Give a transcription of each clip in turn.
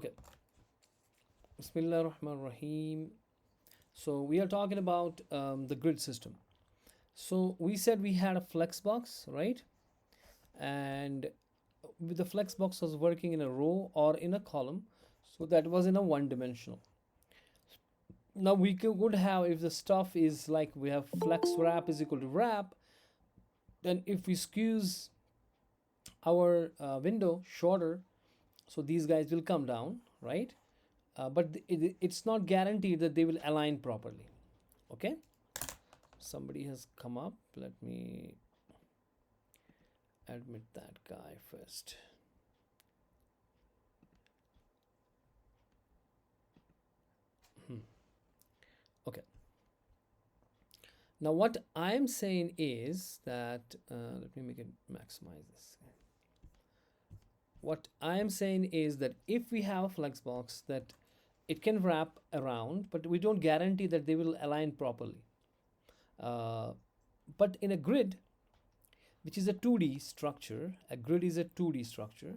Okay. Bismillah ar-Rahman rahim. So we are talking about the grid system. So we said we had a flex box, right? And with the flex box was working in a row or in a column, so that was in a one dimensional. Now we could have, if the stuff is like we have flex wrap is equal to wrap, then if we squeeze our window shorter, so these guys will come down, right? But it's not guaranteed that they will align properly. Okay, somebody has come up. Let me admit that guy first. Okay, now what I'm saying is that let me make it maximize this. What I am saying is that if we have a flex box, that it can wrap around, but we don't guarantee that they will align properly. uh, but in a grid, which is a 2D structure, a grid is a 2D structure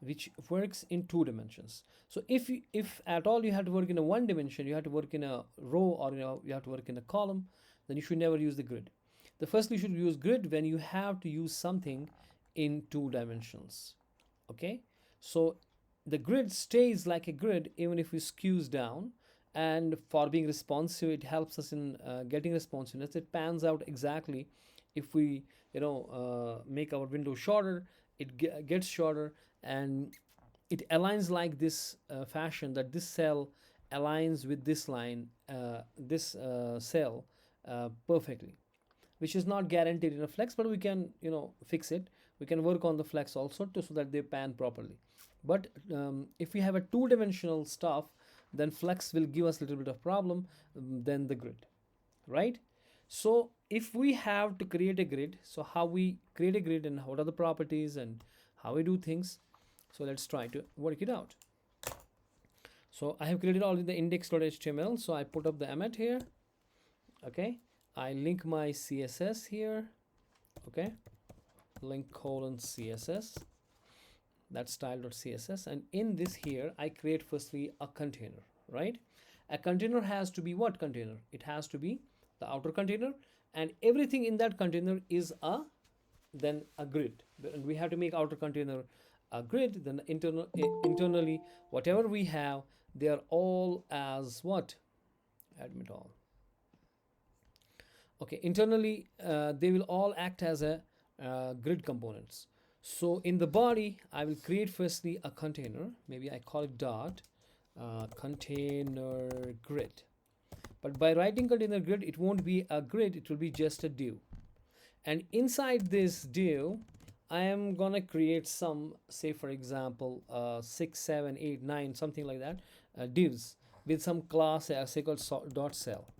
which works in two dimensions. So if at all you have to work in a one dimension, you have to work in a row, or you have to work in a column, then you should never use the grid. The first you should use grid when you have to use something in two dimensions. Okay, so the grid stays like a grid even if we skews down, and for being responsive, it helps us in getting responsiveness. It pans out exactly. If we make our window shorter, it gets shorter, and it aligns like this fashion, that this cell aligns with this line, this cell perfectly, which is not guaranteed in a flex, but we can fix it. We can work on the flex also so that they pan properly. But if we have a two-dimensional stuff, then flex will give us a little bit of problem than the grid, right? So if we have to create a grid, so how we create a grid and what are the properties and how we do things, so let's try to work it out. So I have created already the index.html, so I put up the emmet here. Okay, I link my CSS here. Okay, link colon CSS, that's style.css, and in this here I create firstly a container, right? A container has to be what container? It has to be the outer container, and everything in that container is then a grid. And we have to make outer container a grid. Then internally whatever we have, they are all as what? Admit all. Okay, internally they will all act as a grid components. So in the body, I will create firstly a container. Maybe I call it dot container grid. But by writing container grid, it won't be a grid, it will be just a div. And inside this div, I am gonna create some, say for example, 6, 7, 8, 9, something like that, divs with some class, say called dot cell,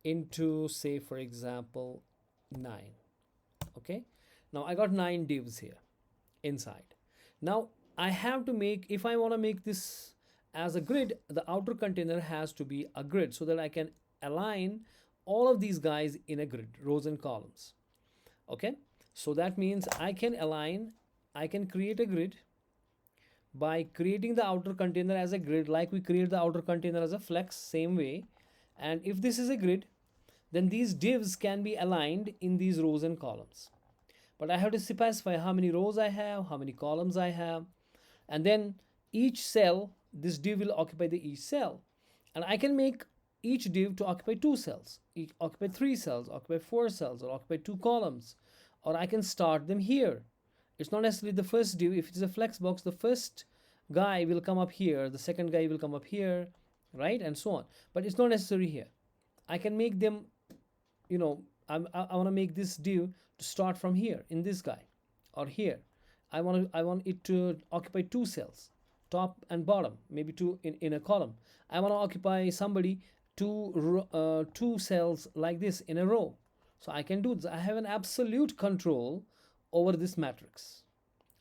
into, say for example, 9. Okay, now I got 9 divs here inside. Now I have to make, if I want to make this as a grid, the outer container has to be a grid so that I can align all of these guys in a grid, rows and columns. Okay, so that means I can create a grid by creating the outer container as a grid, like we create the outer container as a flex, same way. And if this is a grid, then these divs can be aligned in these rows and columns. But I have to specify how many rows I have, how many columns I have, and then each cell, this div will occupy each cell. And I can make each div to occupy 2 cells, occupy 3 cells, occupy 4 cells, or occupy 2 columns. Or I can start them here. It's not necessarily the first div. If it is a flex box, the first guy will come up here, the second guy will come up here, right? And so on. But it's not necessary here. I can make them, I want to make this div to start from here in this guy, or here. I want it to occupy 2 cells, top and bottom, maybe 2 in a column. I want to occupy somebody 2 cells like this in a row. So I can do this. I have an absolute control over this matrix.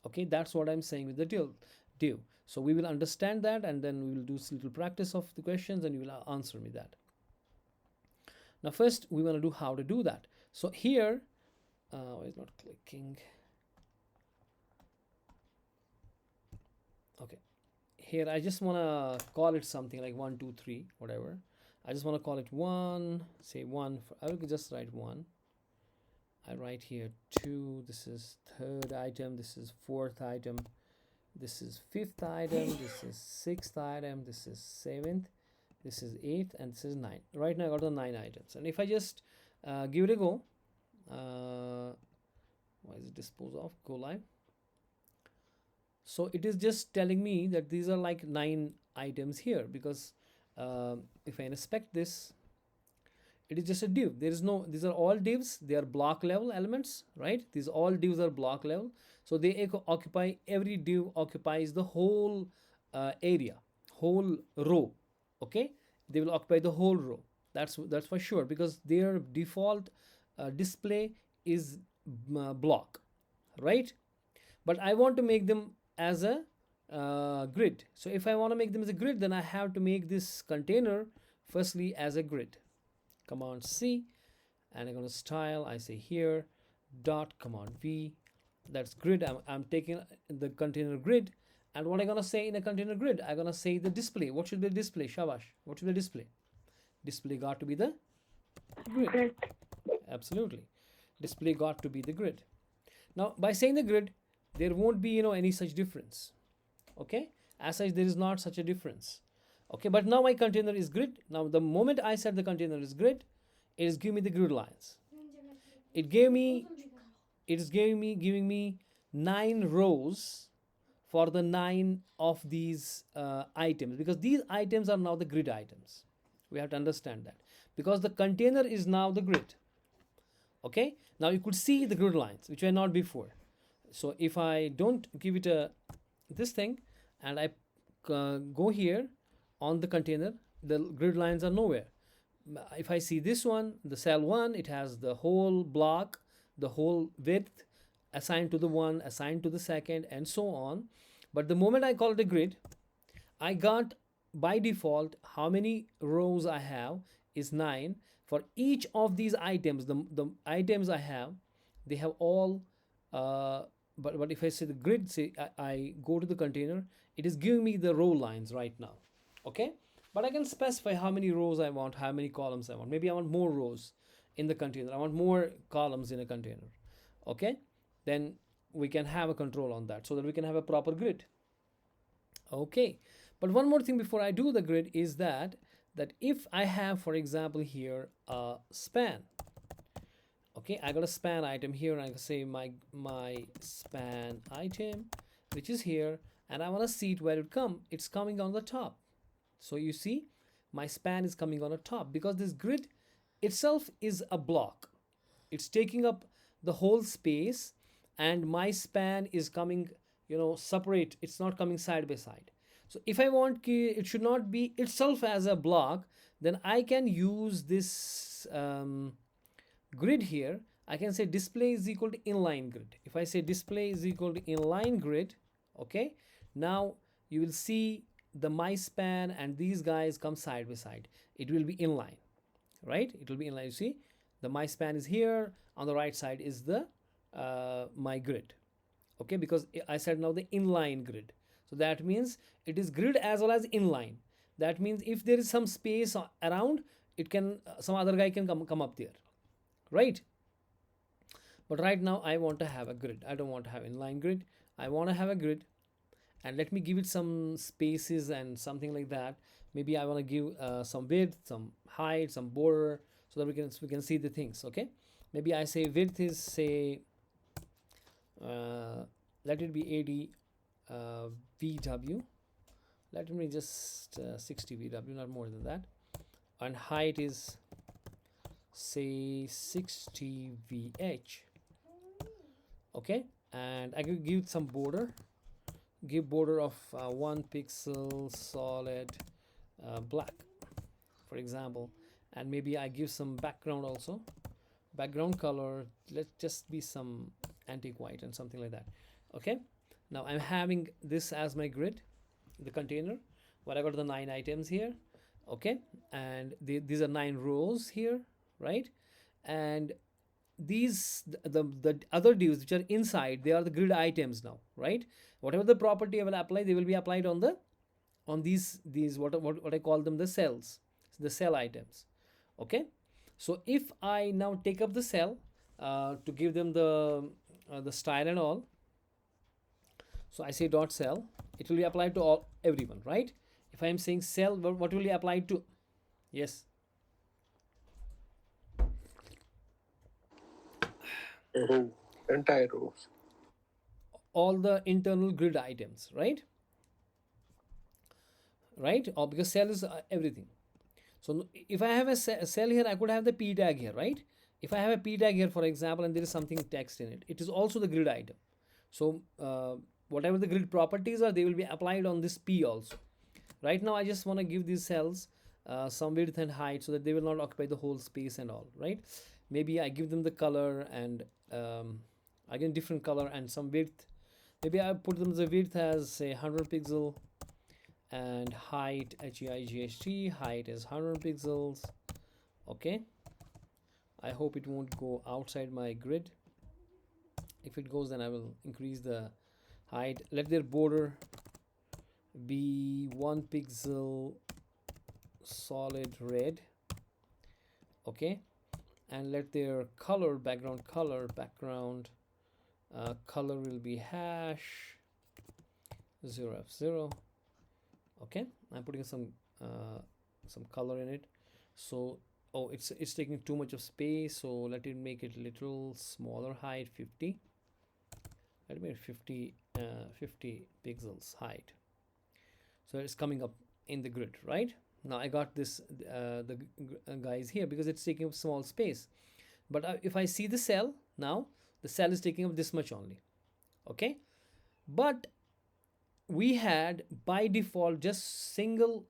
Okay, that's what I'm saying with the div. So we will understand that, and then we will do a little practice of the questions, and you will answer me that. Now first we want to do how to do that. So here, why is not clicking? Okay, here I just want to call it something like 1 2 3 whatever. I just want to call it 1, say 1 I will just write 1. I write here 2, this is third item, this is fourth item, this is fifth item, this is sixth item, this is seventh, this is eighth, and this is 9. Right now I got the 9 items, and if I just give it a go, why is it dispose of, go live. So it is just telling me that these are like 9 items here, because if I inspect this, it is just a div. There is no, these are all divs, they are block level elements, right? These all divs are block level, so they occupy, every div occupies the whole area, whole row. Okay, they will occupy the whole row, that's for sure, because their default display is block, right? But I want to make them as a grid. So if I want to make them as a grid, then I have to make this container firstly as a grid. Command C, and I'm going to style, I say here dot command V, that's grid. I'm taking the container grid, and what I'm going to say in a container grid, I'm going to say the display. What should be the display? Shabash, what should be the display? Display got to be the grid. Absolutely, display got to be the grid. Now by saying the grid, there won't be any such difference. Okay, as such there is not such a difference. Okay, but now my container is grid. Now the moment I said the container is grid, it is giving me the grid lines. It is giving me 9 rows for the 9 of these items, because these items are now the grid items. We have to understand that, because the container is now the grid. Okay, now you could see the grid lines which were not before. So if I don't give it this thing, and I go here on the container, the grid lines are nowhere. If I see this one, the cell 1, it has the whole block, the whole width assigned to the one, assigned to the second, and so on. But the moment I call it a grid, I got by default how many rows I have is 9 for each of these items. The items I have, they have all but if I say the grid, say I go to the container, it is giving me the row lines right now. Okay, but I can specify how many rows I want, how many columns I want. Maybe I want more rows in the container, I want more columns in a container. Okay, then we can have a control on that, so that we can have a proper grid. Okay, but one more thing before I do the grid is that if I have, for example, here a span. Okay, I got a span item here, and I can say my span item, which is here, and I want to see it where it come. It's coming on the top. So you see, my span is coming on the top, because this grid itself is a block. It's taking up the whole space, and my span is coming, separate. It's not coming side by side. So if I want it should not be itself as a block, then I can use this grid here. I can say display is equal to inline grid. If I say display is equal to inline grid, okay, now you will see the my span and these guys come side by side. It will be inline, right? It will be inline. You see, the my span is here, on the right side is the my grid. Okay, because I said now the inline grid, so that means it is grid as well as inline. That means if there is some space around, it can some other guy can come up there, right? But right now I want to have a grid. I don't want to have inline grid. I want to have a grid, and let me give it some spaces and something like that. Maybe I want to give some width, some height, some border, so that we can see the things. Okay, maybe I say width is, say let it be 80 VW. Let me just 60 VW, not more than that. And height is, say, 60 VH. Okay, and I could give some border. Give border of 1 pixel solid black, for example, and maybe I give some background also. Background color, let's just be some antique white and something like that. Okay, now I'm having this as my grid, the container, where I got the 9 items here. Okay, and these are 9 rows here, right? And these the other divs which are inside, they are the grid items now, right? Whatever the property I will apply, they will be applied on the on these what I call them, the cells, the cell items. Okay, so if I now take up the cell to give them the style and all, so I say dot cell, it will be applied to all everyone, right? If I am saying cell, what will be applied to? Yes. Entire rows. All the internal grid items, right? Right, or because cell is everything. So if I have a cell here, I could have the p tag here, right? If I have a p tag here, for example, and there is something text in it, it is also the grid item. So whatever the grid properties are, they will be applied on this p also. Right now I just want to give these cells some width and height so that they will not occupy the whole space and all, right? Maybe I give them the color and again different color and some width. Maybe I put them the width as say 100 pixel and height height height is 100 pixels. Okay, I hope it won't go outside my grid. If it goes, then I will increase the height. Let their border be 1 pixel solid red. Okay, and let their color background color will be hash 0f0. Okay, I'm putting some color in it. So oh, it's taking too much of space, so let it make it little smaller height, 50. Let me make 50 pixels height, so it's coming up in the grid. Right now I got this the guys here because it's taking up small space. But if I see the cell now, the cell is taking up this much only. Okay, but we had by default just single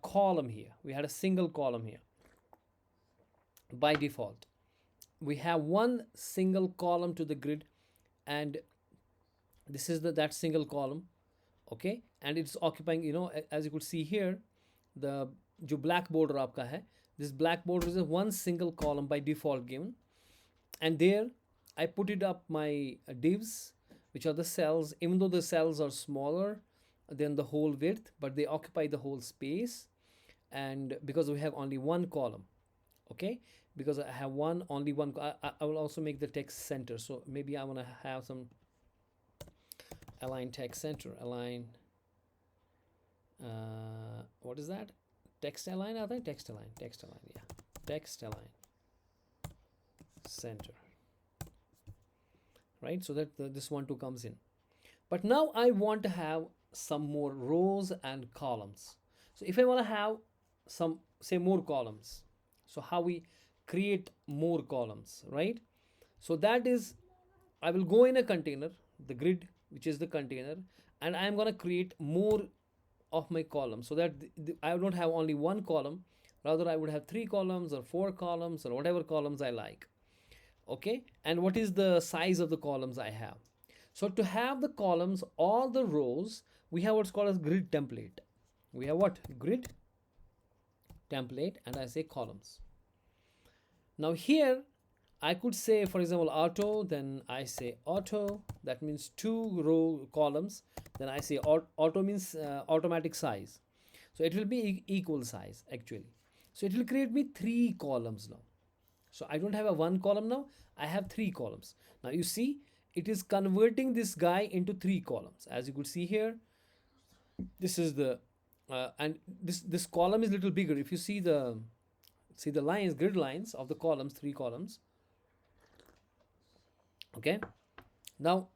column here. We had a single column here by default. We have one single column to the grid, and this is that single column. Okay, and it's occupying, as you could see here, the जो black border आपका है, this black border is a one single column by default given, and there I put it up my divs, which are the cells, even though the cells are smaller than the whole width, but they occupy the whole space. And because we have only one column, okay, because I have only one, I will also make the text center. So maybe I want to have some align text center, align what is that, text align, I think text align, yeah, text align center, right? So that this one too comes in. But now I want to have some more rows and columns. So if I want to have some, say, more columns, so how we create more columns, right? So that is, I will go in a container, the grid, which is the container, and I am going to create more of my columns, so that I don't have only one column, rather I would have 3 columns or 4 columns or whatever columns I like. Okay, and what is the size of the columns I have? So to have the columns, all the rows, we have what's called as grid template. We have what? Grid template, and I say columns. Now here I could say, for example, auto, then I say auto, that means 2 row columns. Then I say auto means automatic size, so it will be equal size actually. So it will create me 3 columns now. So I don't have a 1 column now, I have 3 columns. Now you see, it is converting this guy into 3 columns. As you could see here, this is the and this column is little bigger. If you see the lines, grid lines of the columns, 3 columns. Okay, now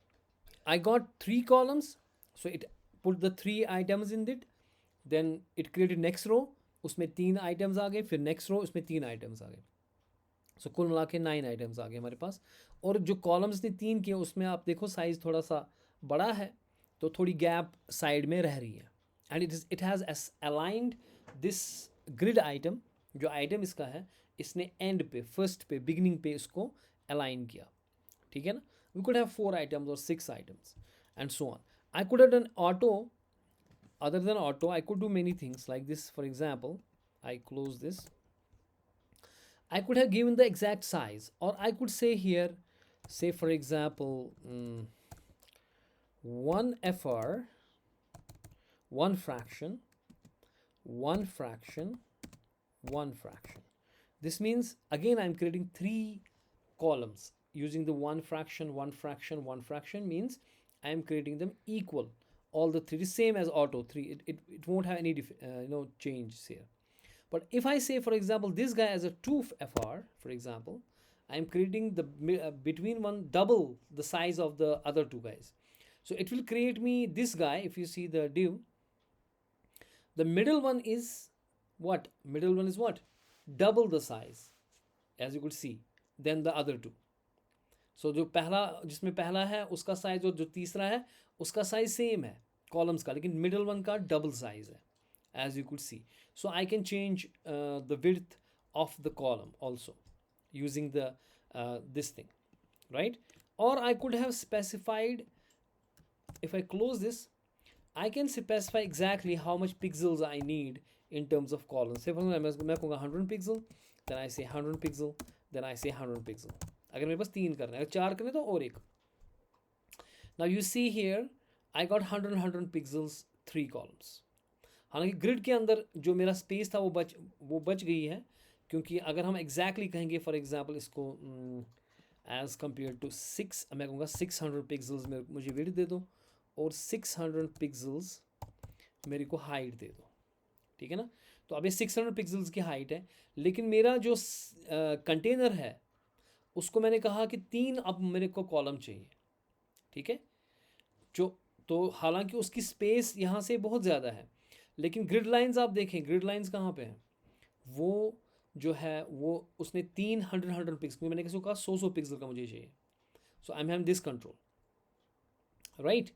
I got 3 columns, so it put the 3 items in it. Then it created next row, उसमें 3 items आ गए, फिर next row उसमें 3 items आ गए. सो कुल मिला के 9 items आ गए हमारे पास. और जो कॉलम्स ने 3 किए, उसमें आप देखो साइज़ थोड़ा सा बड़ा है, तो थोड़ी गैप साइड में रह रही है. And it has aligned this grid item, जो आइटम इसका है, इसने एंड पे, फर्स्ट पे, बिगिनिंग पे इसको अलाइन किया. ठीक है ना. वी कुड हैव 4 आइटम्स और 6 items and so on. I could have done auto. Other than auto, I could do many things like this. For example, I close this. I could have given the exact size, or I could say here, say for example, 1 FR one fraction, one fraction, one fraction. This means again I'm creating three columns using the one fraction, one fraction, one fraction means I am creating them equal. All the three, the same as auto three. It won't have any change here. But if I say, for example, this guy as a 2FR, for example, I'm creating the between one double the size of the other two guys. So it will create me this guy. If you see the div, the middle one is what? Middle one is what? Double the size, as you could see, than the other two. So जो पहला जिसमें पहला है उसका size और जो तीसरा है उसका साइज सेम है कॉलम्स का, लेकिन मिडल वन का डबल साइज है, as you could see. So I can change the width of the column also using the this thing, right? Or I could have specified, if I close this, I can specify exactly how much pixels I need in terms of columns. Say for example मैं कहूँगा 100 pixel, then I say 100 pixel, then I say 100 pixel. अगर मेरे पास 3 करना है, अगर 4 करने तो और एक. Now you see here I got 100 pixels 3 columns. हालांकि ग्रिड के अंदर जो मेरा स्पेस था वो बच गई है, क्योंकि अगर हम एग्जैक्टली कहेंगे फॉर एग्जांपल इसको एज कम्पेयर टू 6, मैं कहूँगा 600 पिक्सल्स मुझे विड्थ दे दो और 600 पिक्सल्स मेरे को हाइट दे दो, ठीक है ना. तो अब ये 600 पिक्सल्स की हाइट है, लेकिन मेरा जो कंटेनर है उसको मैंने कहा कि 3 अब मेरे को कॉलम चाहिए, ठीक है. जो तो हालांकि उसकी स्पेस यहाँ से बहुत ज़्यादा है, लेकिन ग्रिड लाइंस आप देखें, ग्रिड लाइंस कहाँ पे हैं, वो जो है वो उसने 300 पिक्सल, मैंने किसी को कहा 100 पिक्सल का मुझे चाहिए. So I am having this control, right.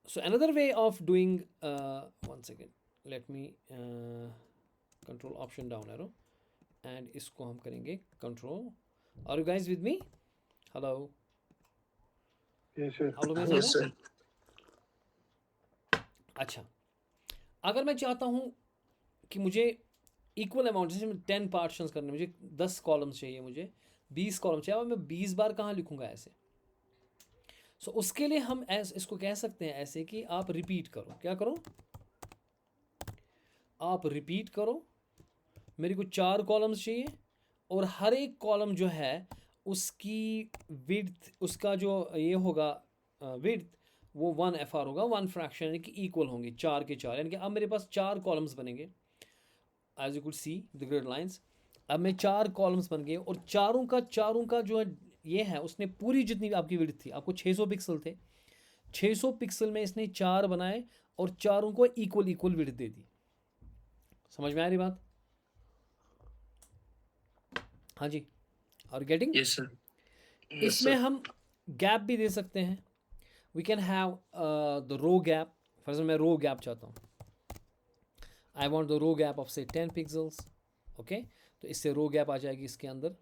So another way of doing, one second, let me control option down arrow and इसको हम करेंगे control. Are you guys with me? Hello, Yes, sir. आप लोग मेरे Yes, साथ हैं? sir. अच्छा, अगर मैं चाहता हूँ कि मुझे इक्वल अमाउंट, जैसे 10 पार्टीशंस करने, मुझे 10 कॉलम्स चाहिए, मुझे 20 कॉलम चाहिए, अब मैं 20 बार कहाँ लिखूँगा ऐसे. सो उसके लिए हम इसको कह सकते हैं ऐसे कि आप रिपीट करो. क्या करो? आप रिपीट करो. मेरे को 4 कॉलम्स चाहिए और हर एक कॉलम जो है उसकी विड्थ, उसका जो ये होगा विड्थ, वो 1FR होगा, 1 फ्रैक्शन, यानी कि इक्वल होंगे 4 के 4, यानी कि अब मेरे पास 4 कॉलम्स बनेंगे, as you could see the grid lines. अब मैं 4 कॉलम्स बन गए और चारों का जो है ये है, उसने पूरी जितनी आपकी विड्थ थी, आपको 600 पिक्सल थे, 600 पिक्सल में इसने 4 बनाए और चारों को इक्वल विड्थ दे दी. समझ में आ रही बात? हाँ जी, are getting? Yes, sir. Yes, इसमें sir. हम गैप भी दे सकते हैं. We can have the row gap. For example मैं रो गैप चाहता हूँ, I want the row gap of say 10 pixels. Okay, तो इससे रो गैप आ जाएगी इसके अंदर,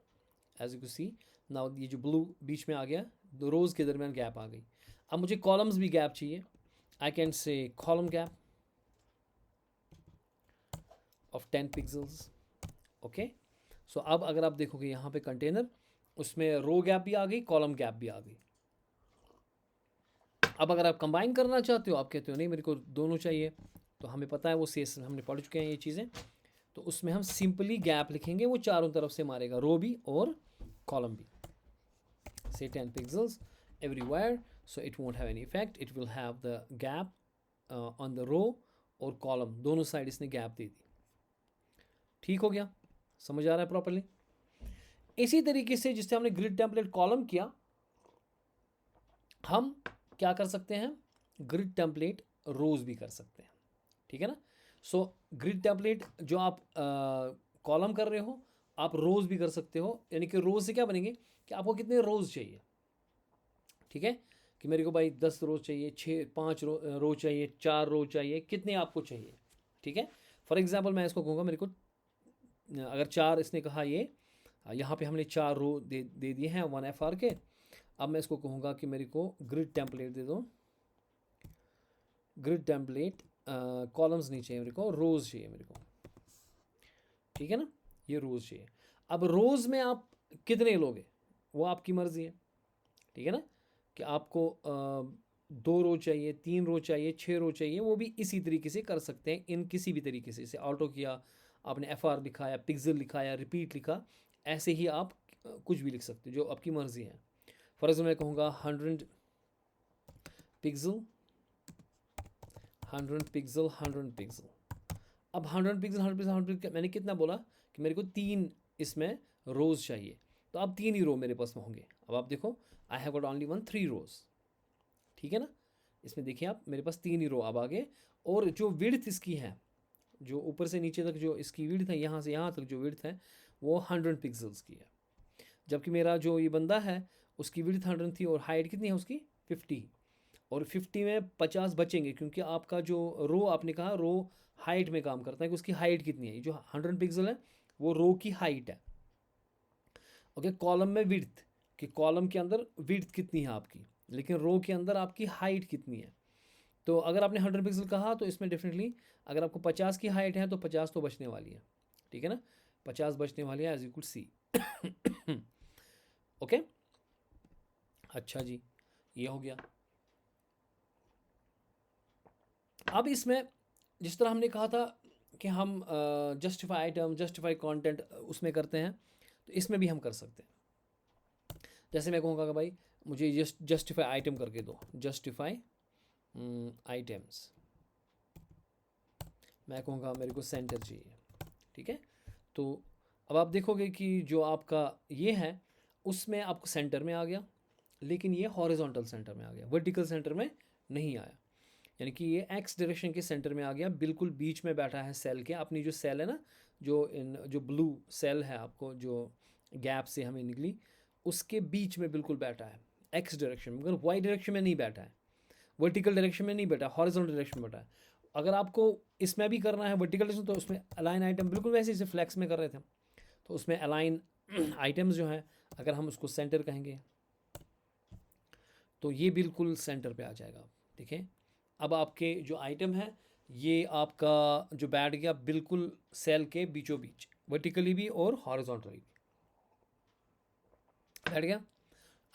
as you can see now. ये जो ब्लू बीच में आ गया, दो रोज के दरमियान गैप आ गई. अब मुझे कॉलम्स भी गैप चाहिए. I can say column gap of 10 pixels. Okay, so अब अगर आप देखोगे यहाँ पे कंटेनर, उसमें रो गैप भी आ गई, कॉलम गैप भी आ गई. अब अगर आप कंबाइन करना चाहते हो, आप कहते हो नहीं मेरे को दोनों चाहिए, तो हमें पता है वो सीएस हमने पढ़ चुके हैं ये चीज़ें, तो उसमें हम सिंपली गैप लिखेंगे, वो चारों तरफ से मारेगा, रो भी और कॉलम भी. से 10 pixels everywhere, so it won't have any effect, it will have the gap on the row और कॉलम, दोनों साइड इसने गैप दे दी. ठीक हो गया? समझ आ रहा है प्रॉपर्ली? इसी तरीके से जिससे हमने ग्रिड टेम्पलेट कॉलम किया, हम क्या कर सकते हैं, ग्रिड टेम्पलेट रोज भी कर सकते हैं. ठीक है ना. सो ग्रिड टेम्पलेट जो आप कॉलम कर रहे हो, आप रोज भी कर सकते हो. यानी कि रोज से क्या बनेंगे कि आपको कितने रोज चाहिए. ठीक है, कि मेरे को भाई 10 रोज चाहिए, 5 रो चाहिए, 4 रो चाहिए, कितने आपको चाहिए. ठीक है. फॉर एग्जाम्पल मैं इसको कहूँगा मेरे को, अगर 4 इसने कहा, ये यहाँ पे हमने 4 रो दे दिए हैं 1FR के. अब मैं इसको कहूँगा कि मेरे को ग्रिड टेम्पलेट दे दो. ग्रिड टेम्पलेट कॉलम्स नहीं चाहिए मेरे को, रोज़ चाहिए मेरे को. ठीक है ना, ये रोज़ चाहिए. अब रोज़ में आप कितने लोगे वो आपकी मर्ज़ी है. ठीक है ना, कि आपको 2 रो चाहिए, 3 रो चाहिए, 6 रो चाहिए, वो भी इसी तरीके से कर सकते हैं, इन किसी भी तरीके से। जैसे ऑटो किया, आपने FR लिखा या पिक्सल लिखा या रिपीट लिखा, ऐसे ही आप कुछ भी लिख सकते हो, जो आपकी मर्ज़ी है। फॉर एग्जाम्पल मैं कहूँगा 100 पिक्सल, 100 पिक्सल, 100 पिक्सल। अब 100 पिक्सल, 100 पिक्सल, 100 पिक्सल, मैंने कितना बोला कि मेरे को 3 इसमें रोज़ चाहिए, तो अब 3 ही रो मेरे पास में होंगे। अब आप देखो, आई हैव गॉट ओनली 3 रोज़, ठीक है ना। इसमें देखिए आप, मेरे पास 3 ही रो अब आगे। और जो विड्थ इसकी है, जो ऊपर से नीचे तक जो इसकी विड्थ है, यहाँ से यहाँ तक जो विड्थ है वो 100 पिक्सल्स की है। जबकि मेरा जो ये बंदा है उसकी विड्थ 100 थी और हाइट कितनी है उसकी 50, और 50 में 50 बचेंगे, क्योंकि आपका जो रो, आपने कहा रो हाइट में काम करता है कि उसकी हाइट कितनी है। जो 100 पिक्सल है वो रो की हाइट है। ओके, कॉलम में विड्थ, कि कॉलम के अंदर विड्थ कितनी है आपकी, लेकिन रो के अंदर आपकी हाइट कितनी है। तो अगर आपने 100 पिक्सल कहा तो इसमें डेफिनेटली अगर आपको 50 की हाइट है तो 50 तो बचने वाली है, ठीक है ना, 50 बचने वाली है, as you could see. Okay, अच्छा जी, ये हो गया। अब इसमें जिस तरह हमने कहा था कि हम जस्टिफाई आइटम, जस्टिफाई कंटेंट उसमें करते हैं, तो इसमें भी हम कर सकते हैं। जैसे मैं कहूँगा कि भाई मुझे जस्टिफाई आइटम करके दो, जस्टिफाई आइटम्स, मैं कहूँगा मेरे को सेंटर चाहिए, ठीक है। तो अब आप देखोगे कि जो आपका ये है उसमें आपको सेंटर में आ गया, लेकिन ये हॉरिजॉन्टल सेंटर में आ गया, वर्टिकल सेंटर में नहीं आया। यानी कि ये एक्स डायरेक्शन के सेंटर में आ गया, बिल्कुल बीच में बैठा है सेल के। अपनी जो सेल है ना, जो ब्लू सेल है आपको जो गैप से हमें निकली, उसके बीच में बिल्कुल बैठा है एक्स डायरेक्शन में, मगर वाई डायरेक्शन में नहीं बैठा है, वर्टिकल डायरेक्शन में नहीं बैठा, हॉरिजॉन्टल डायरेक्शन में बैठा है। अगर आपको इसमें भी करना है वर्टिकल डायरेक्शन, तो उसमें अलाइन आइटम बिल्कुल वैसे ही फ्लैक्स में कर रहे थे, तो उसमें अलाइन आइटम्स जो हैं, अगर हम उसको सेंटर कहेंगे तो ये बिल्कुल सेंटर पे आ जाएगा। देखें, अब आपके जो आइटम है ये आपका जो बैठ गया बिल्कुल सेल के बीचों बीच, वर्टिकली भी और हॉरिजॉन्टली भी बैठ गया।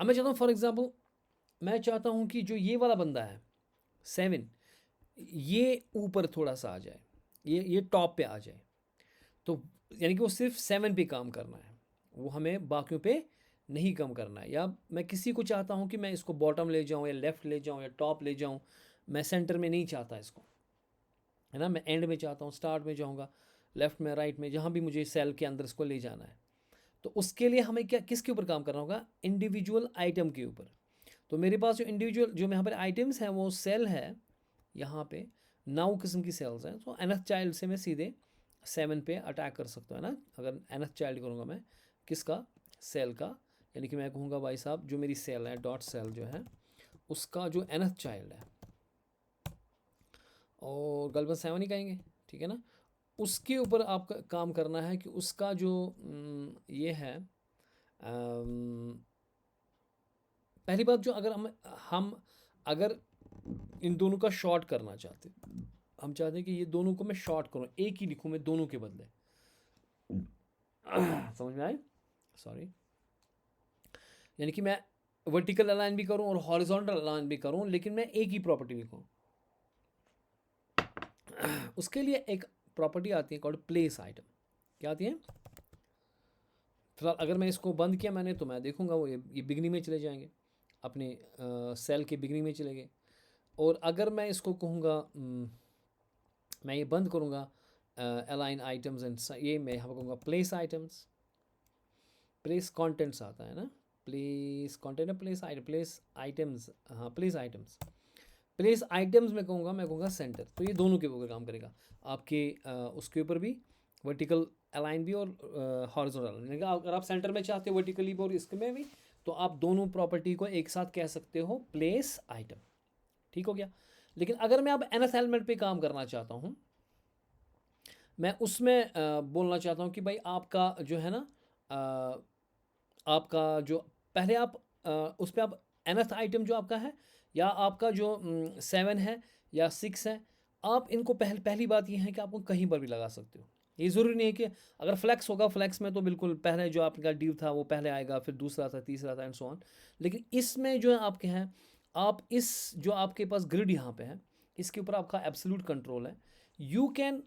अब मैं चाहता हूँ, फॉर एग्जांपल मैं चाहता हूँ कि जो ये वाला बंदा है 7, ये ऊपर थोड़ा सा आ जाए, ये टॉप पे आ जाए, तो यानी कि वो सिर्फ 7 पे काम करना है, वो हमें बाकियों पे नहीं कम करना है। या मैं किसी को चाहता हूँ कि मैं इसको बॉटम ले जाऊँ या लेफ़्ट ले जाऊँ या टॉप ले जाऊँ, मैं सेंटर में नहीं चाहता इसको, है ना, मैं एंड में चाहता हूँ, स्टार्ट में जाऊँगा, लेफ़्ट में, राइट में, जहाँ भी मुझे सेल के अंदर इसको ले जाना है। तो उसके लिए हमें क्या, किसके ऊपर काम करना होगा, इंडिविजुअल आइटम के ऊपर। तो मेरे पास जो इंडिविजुअल जो यहाँ पर आइटम्स हैं वो सेल है, यहाँ पे 9 किस्म की सेल्स हैं। तो nth चाइल्ड से मैं सीधे 7 पे अटैक कर सकता हूँ, है ना। अगर nth चाइल्ड करूँगा मैं किसका, सेल का, यानी कि मैं कहूँगा भाई साहब जो मेरी सेल है, डॉट सेल जो है उसका जो nth चाइल्ड है, और गलबन 7 ही कहेंगे, ठीक है ना, उसके ऊपर आपका काम करना है कि उसका जो ये है, पहली बात जो, अगर हम अगर इन दोनों का शॉर्ट करना चाहते, हम चाहते हैं कि ये दोनों को मैं शॉर्ट करूँ, एक ही लिखूँ मैं दोनों के बदले, समझ में आए, सॉरी, यानी कि मैं वर्टिकल अलाइन भी करूँ और हॉरिजॉन्टल अलाइन भी करूँ, लेकिन मैं एक ही प्रॉपर्टी लिखूँ। उसके लिए एक प्रॉपर्टी आती है कॉल्ड प्लेस आइटम। क्या आती है, फिलहाल अगर मैं इसको बंद किया मैंने, तो मैं देखूंगा वो ये बिगनिंग में चले जाएंगे, अपने सेल के बिगनिंग में चले गए। और अगर मैं इसको कहूँगा, मैं ये बंद करूँगा अलाइन आइटम्स एंड, ये मैं यहाँ कहूँगा प्लेस आइटम्स, प्लेस कंटेंट्स आता है ना, place content, place item, place items, हाँ प्लेस आइटम्स, प्लेस आइटम्स में कहूँगा, मैं कहूँगा सेंटर। तो ये दोनों के ऊपर काम करेगा, आपके उसके ऊपर भी वर्टिकल अलाइन भी और हॉरिजॉन्टल अलाइन। अगर आप सेंटर में चाहते हो वर्टिकली भी और इसमें भी, तो आप दोनों प्रॉपर्टी को एक साथ कह सकते हो प्लेस आइटम, ठीक हो गया। लेकिन अगर मैं अब nth एलिमेंट पे काम करना चाहता हूँ, मैं उसमें बोलना चाहता हूँ कि भाई आपका जो है ना, आपका जो पहले आप उस पर आप nth आइटम जो आपका है, या आपका जो 7 है या 6 है, आप इनको पहली बात ये है कि आप कहीं पर भी लगा सकते हो। ये ज़रूरी नहीं है कि अगर फ्लैक्स होगा, फ्लैक्स में तो बिल्कुल पहले जो आपका ड्यू था वो पहले आएगा, फिर दूसरा था, तीसरा था, एंड सो ऑन। लेकिन इसमें जो है आपके हैं आप इस जो आपके पास ग्रिड यहाँ पे है इसके ऊपर आपका एब्सोल्यूट कंट्रोल है. You can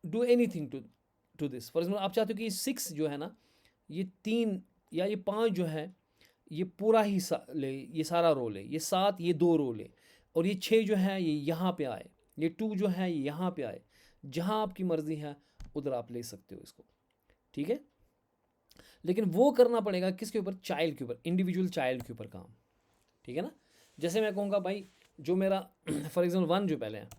do anything to this. For example आप चाहते हो कि 6 जो है ना, ये 3 या ये 5 जो है ये पूरा ही ले, ये सारा रो ले, ये 7 ये 2 रो ले, और ये 6 जो है ये यहाँ पे आए, ये 2 जो है ये यहाँ पे आए. जहाँ आपकी मर्ज़ी है उधर आप ले सकते हो इसको. ठीक है, लेकिन वो करना पड़ेगा किसके ऊपर? चाइल्ड के ऊपर, इंडिविजुअल चाइल्ड के ऊपर काम. ठीक है ना. जैसे मैं कहूँगा भाई जो मेरा फॉर एग्जाम्पल 1 जो पहले है,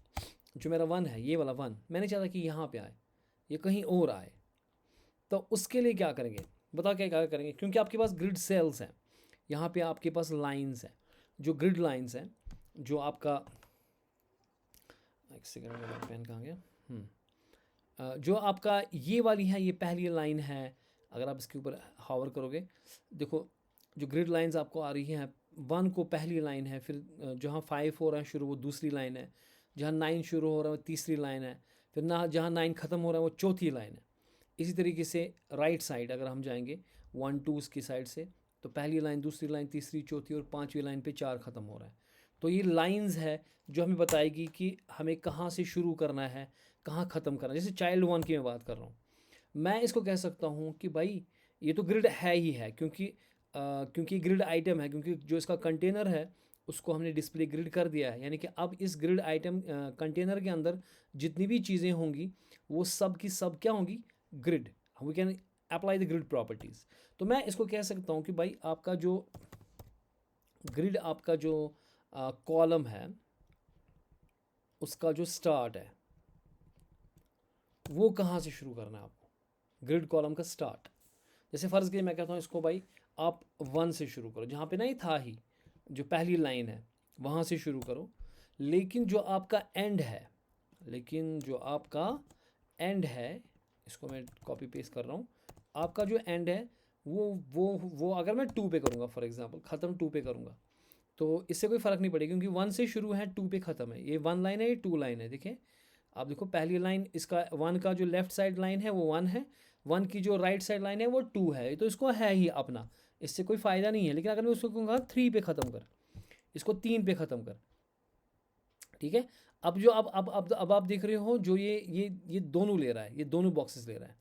जो मेरा 1 है, ये वाला 1 मैंने चाहता कि यहाँ पे आए, ये कहीं और आए. तो उसके लिए क्या करेंगे? बताओ क्या करेंगे? क्योंकि आपके पास ग्रिड सेल्स हैं, यहाँ पे आपके पास लाइंस हैं, जो ग्रिड लाइंस हैं, जो आपका एक सेकेंड में मेरा पेन कहाँ गया. जो आपका ये वाली है, ये पहली लाइन है. अगर आप इसके ऊपर हावर करोगे, देखो जो ग्रिड लाइंस आपको आ रही हैं, 1 को पहली लाइन है, फिर जहाँ 5 हो रहा है शुरू वो दूसरी लाइन है, जहाँ 9 शुरू हो रहा है वो तीसरी लाइन है, फिर ना जहाँ 9 ख़त्म हो रहा है वो चौथी लाइन है. इसी तरीके से राइट साइड अगर हम जाएंगे 1 2 की साइड से, तो पहली लाइन, दूसरी लाइन, तीसरी, चौथी और 5वीं लाइन पे 4 ख़त्म हो रहा है. तो ये लाइंस है जो हमें बताएगी कि हमें कहाँ से शुरू करना है, कहाँ ख़त्म करना है. जैसे चाइल्ड 1 की मैं बात कर रहा हूँ, मैं इसको कह सकता हूँ कि भाई ये तो ग्रिड है ही है, क्योंकि ग्रिड आइटम है, क्योंकि जो इसका कंटेनर है उसको हमने डिस्प्ले ग्रिड कर दिया है. यानी कि अब इस ग्रिड आइटम कंटेनर के अंदर जितनी भी चीज़ें होंगी वो सब की सब क्या होंगी? Grid. We can apply the grid properties. तो मैं इसको कह सकता हूँ कि भाई आपका जो ग्रिड, आपका जो कॉलम है, उसका जो स्टार्ट है वो कहाँ से शुरू करना है आपको? ग्रिड कॉलम का स्टार्ट. जैसे फ़र्ज़ कीजिए मैं कहता हूँ इसको भाई आप 1 से शुरू करो, जहाँ पे ना ही था ही, जो पहली लाइन है वहाँ से शुरू करो. लेकिन जो आपका एंड है, इसको मैं कॉपी पेस्ट कर रहा हूँ, आपका जो एंड है वो अगर मैं 2 पे करूँगा, फॉर एग्जांपल ख़त्म 2 पे करूँगा, तो इससे कोई फ़र्क नहीं पड़ेगा, क्योंकि 1 से शुरू है 2 पे ख़त्म है. ये 1 लाइन है, ये 2 लाइन है. देखें आप, देखो पहली लाइन इसका 1 का जो लेफ़्ट साइड लाइन है वो 1 है, 1 की जो राइट साइड लाइन है वो 2 है. तो इसको है ही अपना, इससे कोई फ़ायदा नहीं है. लेकिन अगर मैं उसको कहूँगा 3 पे ख़त्म कर, इसको 3 पे ख़त्म कर. ठीक है. अब जो अब आप देख रहे हो जो ये दोनों ले रहा है, ये दोनों बॉक्सेस ले रहा है.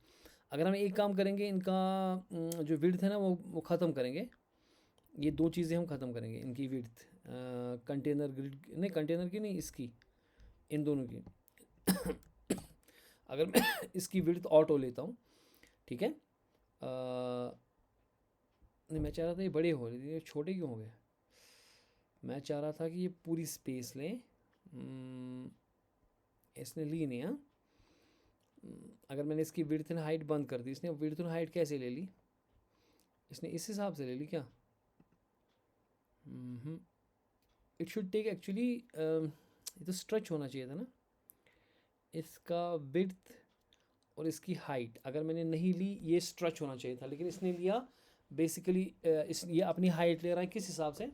अगर हम एक काम करेंगे, इनका जो विड्थ है ना वो ख़त्म करेंगे. ये 2 चीज़ें हम ख़त्म करेंगे, इनकी विड्थ, कंटेनर ग्रिड नहीं, कंटेनर की नहीं, इसकी, इन दोनों की. अगर मैं इसकी विड्थ ऑटो लेता हूँ, ठीक है, नहीं मैं चाह रहा था ये बड़े हो रहे थे, ये छोटे क्यों हो गए? मैं चाह रहा था कि ये पूरी स्पेस लें. इसने ली नहीं. हाँ, अगर मैंने इसकी विड्थ एंड हाइट बंद कर दी, इसने विड्थ एंड हाइट कैसे ले ली? इसने इस हिसाब से ले ली क्या? इट शुड टेक एक्चुअली, ये तो स्ट्रेच होना चाहिए था ना, इसका विड्थ और इसकी हाइट अगर मैंने नहीं ली, ये स्ट्रेच होना चाहिए था, लेकिन इसने लिया बेसिकली ये अपनी हाइट ले रहा है किस हिसाब से?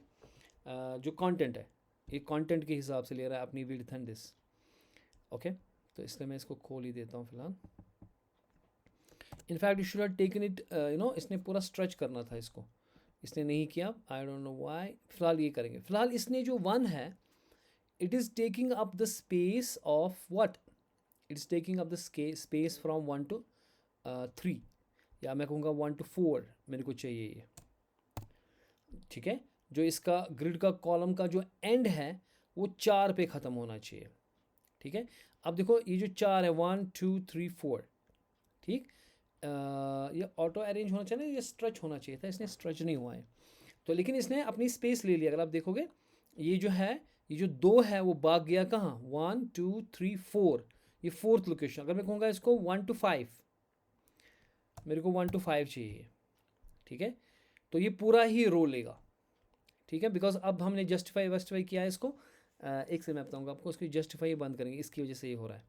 जो कंटेंट है, ये कंटेंट के हिसाब से ले रहा है अपनी विड्थ एंड दिस. ओके, तो इसलिए मैं इसको खोल ही देता हूँ फिलहाल. In fact you should have taken it, इसने पूरा स्ट्रेच करना था इसको, इसने नहीं किया. I don't know why. फिलहाल ये करेंगे. फिलहाल इसने जो 1 है, it is taking up the space of what? It's taking up the space from 1 to 3, या मैं कहूँगा 1 to 4 मेरे को चाहिए ये. ठीक है. जो इसका ग्रिड का कॉलम का जो एंड है वो 4 पे ख़त्म होना चाहिए. ठीक है. अब देखो ये जो 4 है, 1 2 3 4, ठीक, ये ऑटो अरेंज होना चाहिए ना, ये स्ट्रेच होना चाहिए था, इसने स्ट्रेच नहीं हुआ है. तो लेकिन इसने अपनी स्पेस ले लिया. अगर आप देखोगे ये जो है, ये जो 2 है वो भाग गया कहाँ? 1 2 3 4, ये 4th लोकेशन. अगर मैं कहूँगा इसको 1 to 5, मेरे को 1 to 5 चाहिए. ठीक है. तो ये पूरा ही रो लेगा. ठीक है, बिकॉज अब हमने जस्टिफाई किया है इसको. एक से मैं बताऊँगा आपको, उसकी जस्टिफाई बंद करेंगे, इसकी वजह से ये हो रहा है.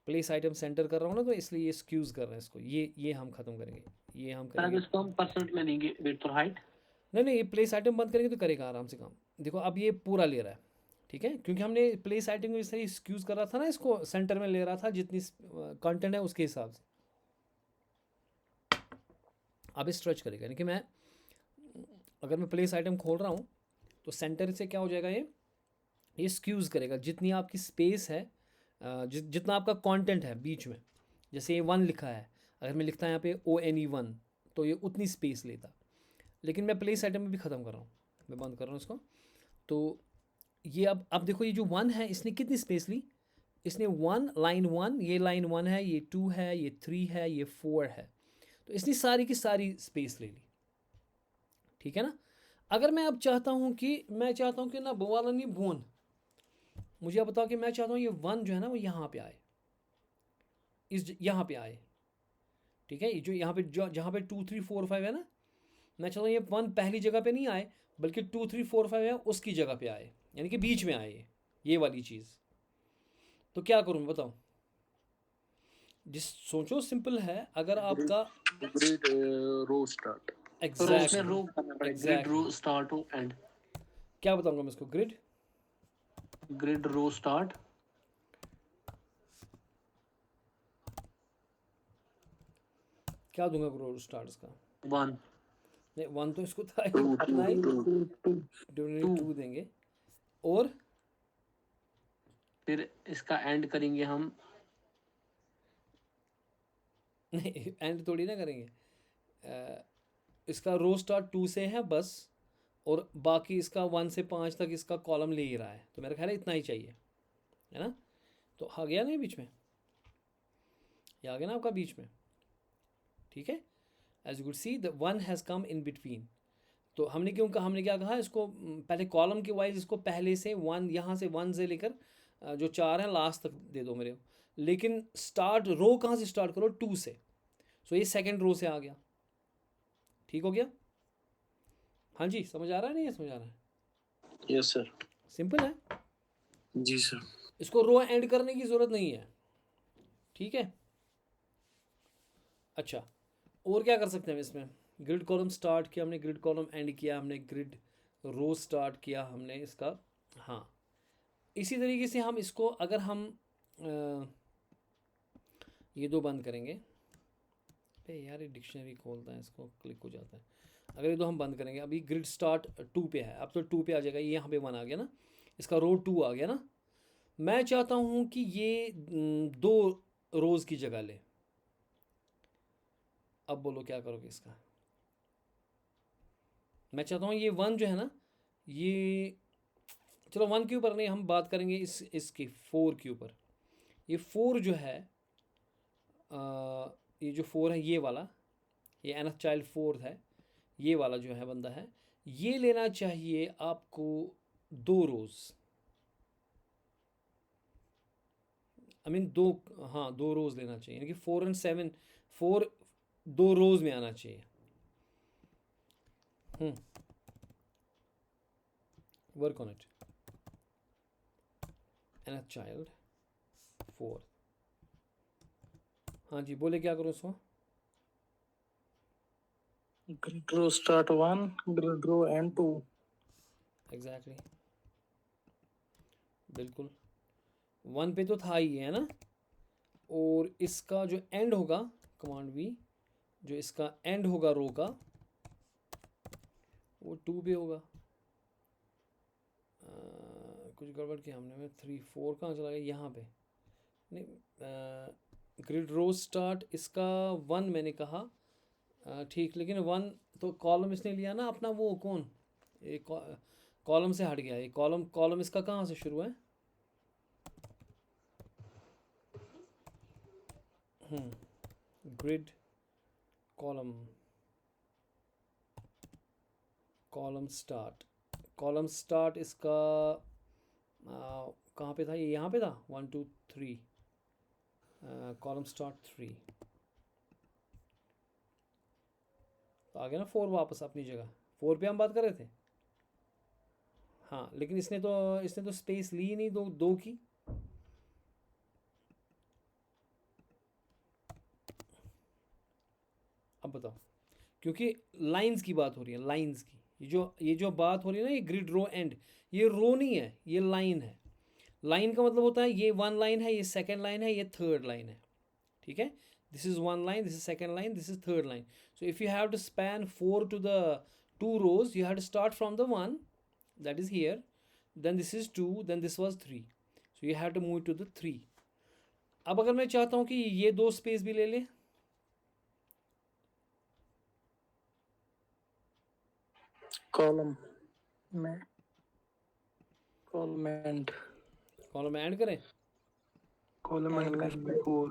प्लेस आइटम सेंटर कर रहा हूँ ना, तो इसलिए ये स्क्यूज कर रहे हैं इसको. ये हम ख़त्म करेंगे, ये हम करेंगे. इसको हम परसेंट में लेंगे विड्थ और हाइट. नहीं, ये प्लेस आइटम बंद करेंगे तो करेगा आराम से काम. देखो अब ये पूरा ले रहा है. ठीक है, क्योंकि हमने प्लेस आइटम को इस तरह स्क्यूज कर रहा था ना, इसको सेंटर में ले रहा था जितनी कंटेंट है उसके हिसाब से. अब स्ट्रेच करेगा, यानी कि अगर मैं प्लेस आइटम खोल रहा हूँ तो सेंटर से क्या हो जाएगा, ये स्क्यूज़ करेगा जितनी आपकी स्पेस है, जितना आपका कंटेंट है बीच में। जैसे ये 1 लिखा है, अगर मैं लिखता यहाँ पे ONE 1, तो ये उतनी स्पेस लेता। लेकिन मैं प्लेस आइटम में भी ख़त्म कर रहा हूँ, मैं बंद कर रहा हूँ इसको। तो ये अब देखो, ये जो 1 है इसने कितनी स्पेस ली, इसने 1 लाइन 1, ये लाइन 1 है, ये 2 है, ये 3 है, ये 4 है, तो इसने सारी की सारी स्पेस ले ली। ठीक है ना। अगर मैं अब चाहता हूँ कि ना वो वाला नहीं, बोन, मुझे अब बताओ कि मैं चाहता हूँ ये 1 जो है ना वो यहाँ पे आए, यहाँ पे आए। ठीक है, ये जो यहाँ पे जहाँ पे 2 3 4 5 है ना, मैं चाहता हूँ ये 1 पहली जगह पे नहीं आए, बल्कि 2 3 4 5 है उसकी जगह पे आए, यानी कि बीच में आए ये वाली चीज़। तो क्या करूँ बताओ, जिस सोचो, सिंपल है। अगर आपका ग्रिड रो स्टार्ट। और उसमें एग्जैक्टली रो ग्रिड रो एग्जैक्टली स्टार्ट हो एंड क्या बताऊंगा मैं इसको, ग्रिड रो स्टार्ट क्या दूंगा ग्रो स्टार्स का, 1 नहीं 1 तो इसको था टू अपना ही, टू 2 देंगे। और फिर इसका एंड करेंगे हम नहीं एंड थोड़ी ना करेंगे, इसका रो स्टार्ट 2 से है बस, और बाकी इसका 1 से 5 तक इसका कॉलम ले ही रहा है, तो मेरा ख्याल है इतना ही चाहिए, है ना। तो आ गया नहीं बीच में, ये आ गया ना आपका बीच में। ठीक है, as you could see the 1 has come in between. तो हमने क्यों कहा, हमने क्या कहा इसको, पहले कॉलम के वाइज इसको पहले से 1, यहाँ से 1 से लेकर जो 4 हैं लास्ट तक दे दो मेरे को, लेकिन स्टार्ट रो कहाँ से स्टार्ट करो, 2 से। सो ये सेकंड रो से आ गया। ठीक हो गया। हाँ जी, समझ आ रहा है, नहीं है समझ आ रहा है, यस सर। सिंपल है। जी सर। इसको रो एंड करने की ज़रूरत नहीं है। ठीक है, अच्छा, और क्या कर सकते हैं इसमें, ग्रिड कॉलम स्टार्ट किया हमने, ग्रिड कॉलम एंड किया हमने, ग्रिड रो स्टार्ट किया हमने इसका। हाँ, इसी तरीके से हम इसको, अगर हम ये 2 बंद करेंगे, अरे यार ये डिक्शनरी खोलता है, इसको क्लिक हो जाता है। अगर ये 2 हम बंद करेंगे, अभी ग्रिड स्टार्ट 2 पे है, अब तो 2 पे आ जाएगा, ये यहाँ पे 1 आ गया ना, इसका रो 2 आ गया ना। मैं चाहता हूँ कि ये 2 रोज़ की जगह ले। अब बोलो क्या करोगे इसका। मैं चाहता हूँ ये 1 जो है ना, ये चलो 1 के ऊपर नहीं, हम बात करेंगे इसकी 4 के ऊपर। ये 4 जो है, ये जो 4 है ये वाला, ये एनथ चाइल्ड 4 है, ये वाला जो है बंदा है, ये लेना चाहिए आपको 2 रोज़, आई मीन 2, हाँ 2 रोज़ लेना चाहिए, यानी कि 4 और 7, 4 2 रोज़ में आना चाहिए। Work on it, nth child 4। हाँ जी, बोले क्या करूँ इसको, grid row start 1, grid row end 2। Exactly बिल्कुल 1 पे तो था ही, है ना। और इसका जो एंड होगा, कमांड V, जो इसका एंड होगा रो का, वो 2 पे होगा। कुछ गड़बड़ किया हमने, में 3 4 कहाँ चला गया, यहाँ पे नहीं, ग्रिड रो स्टार्ट इसका 1 मैंने कहा, ठीक, लेकिन 1 तो कॉलम इसने लिया ना अपना, वो कौन, एक कॉलम से हट गया, ये कॉलम इसका कहाँ से शुरू है, ग्रिड कॉलम स्टार्ट इसका कहाँ पे था, ये यहाँ पे था, 1 2 3, कॉलम स्टार्ट 3, तो आ गया ना 4 वापस अपनी जगह। 4 पे हम बात कर रहे थे, हाँ, लेकिन इसने तो स्पेस ली ही नहीं दो की। अब बताओ, क्योंकि लाइंस की बात हो रही है, लाइंस की, ये जो बात हो रही है ना, ये ग्रिड रो एंड, ये रो नहीं है, ये लाइन है। लाइन का मतलब होता है ये 1 लाइन है, ये सेकंड लाइन है, ये थर्ड लाइन है। ठीक है, this is 1 line, this is second line, this is third line. So if you have to span 4 to the 2 rows, you have to start from the 1 that is here, then this is 2, then this was 3, so you have to move to the 3. अब अगर मैं चाहता हूँ कि ये 2 space भी ले ले, column में column and कॉलम में ऐड करें, कॉलम एंड And करेंगे 4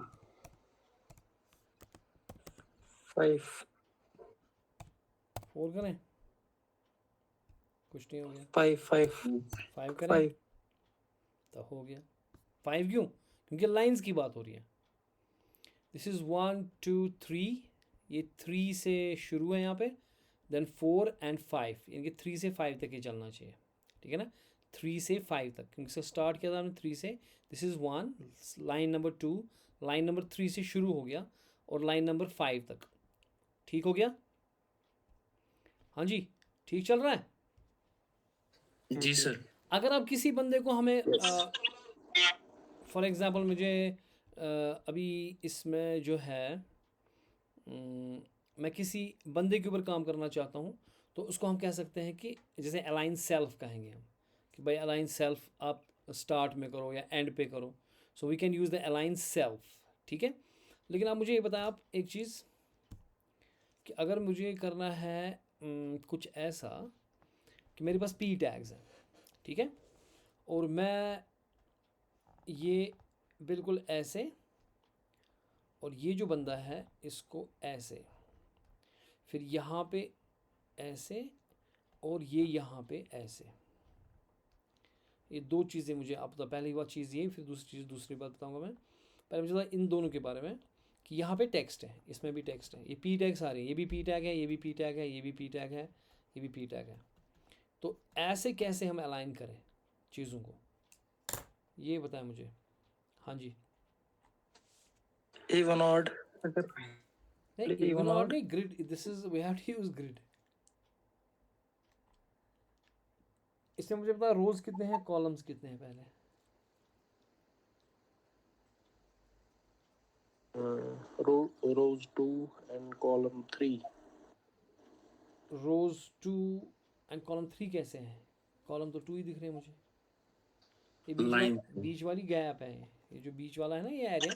5 4 करें, कुछ नहीं हो गया, 5 5 5 करें 5 तो हो गया। 5 क्यों? क्योंकि लाइंस की बात हो रही है। दिस इज़ 1 2 3, ये 3 से शुरू है यहाँ पे, देन 4 एंड 5, यानी कि 3 से 5 तक ये चलना चाहिए, ठीक है ना, 3 से 5 तक, क्योंकि इसका स्टार्ट किया था हमने 3 से। This is 1, line number 2, line number 3 से शुरू हो गया और लाइन नंबर 5 तक, ठीक हो गया? हाँ जी, ठीक चल रहा है। जी सर। अगर आप किसी बंदे को हमें फॉर एग्ज़ाम्पल मुझे अभी इसमें जो है मैं किसी बंदे के ऊपर काम करना चाहता हूँ, तो उसको हम कह सकते हैं कि जैसे अलाइन सेल्फ कहेंगे हम, कि भाई अलाइन सेल्फ आप स्टार्ट में करो या एंड पे करो, so we can use the align self, ठीक है। लेकिन आप मुझे ये बताएं आप एक चीज़, कि अगर मुझे करना है कुछ ऐसा कि मेरे पास पी टैग्स हैं, ठीक है, और मैं ये बिल्कुल ऐसे, और ये जो बंदा है इसको ऐसे, फिर यहाँ पे ऐसे, और ये यहाँ पे ऐसे, ये 2 चीज़ें मुझे आप बता, पहली बात चीज़ ये, फिर दूसरी चीज़ दूसरी बात बताऊँगा मैं। पहले मुझे इन दोनों के बारे में कि यहाँ पे टेक्स्ट है, इसमें भी टेक्स्ट है, ये पी टैग्स आ रही है, ये भी पी टैग है, ये भी पी टैग है, ये भी पी टैग है, ये भी पी टैग है। तो ऐसे कैसे हम अलाइन करें चीज़ों को, ये बताएं मुझे। हाँ जी, even odd अगर नहीं Even इवन और odd? नहीं, grid, this is we have to use grid. इसमें मुझे पता रोज कितने हैं, कॉलम्स कितने हैं पहले। rows 2 and column 3 rows 2 and column 3 कैसे हैं? कॉलम तो 2 ही दिख रहे हैं मुझे। ये बीच वाली गैप है, ये जो बीच वाला है ना, ये एरिया,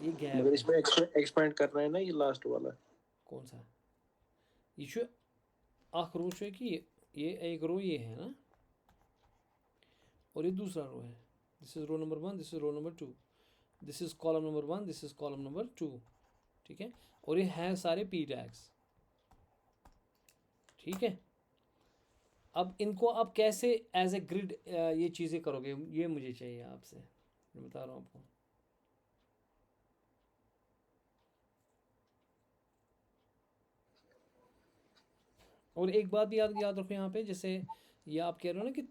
ये गैप मगर है। इसमें एक्सपेंड करना है ना, ये लास्ट वाला कौन सा? ये जो आख रो है कि ये एक रो ये है ना, और ये दूसरा रो है। This is row number 1, this is row number 2, this is column number 1, this is column number 2, ठीक है, और ये हैं सारे पी टैग्स, ठीक है। अब इनको आप कैसे एज ए ग्रिड ये चीज़ें करोगे, ये मुझे चाहिए आपसे, मैं बता रहा हूँ आपको। और एक बात भी याद रखो यहाँ पे, जैसे ये आप कह रहे हो ना कि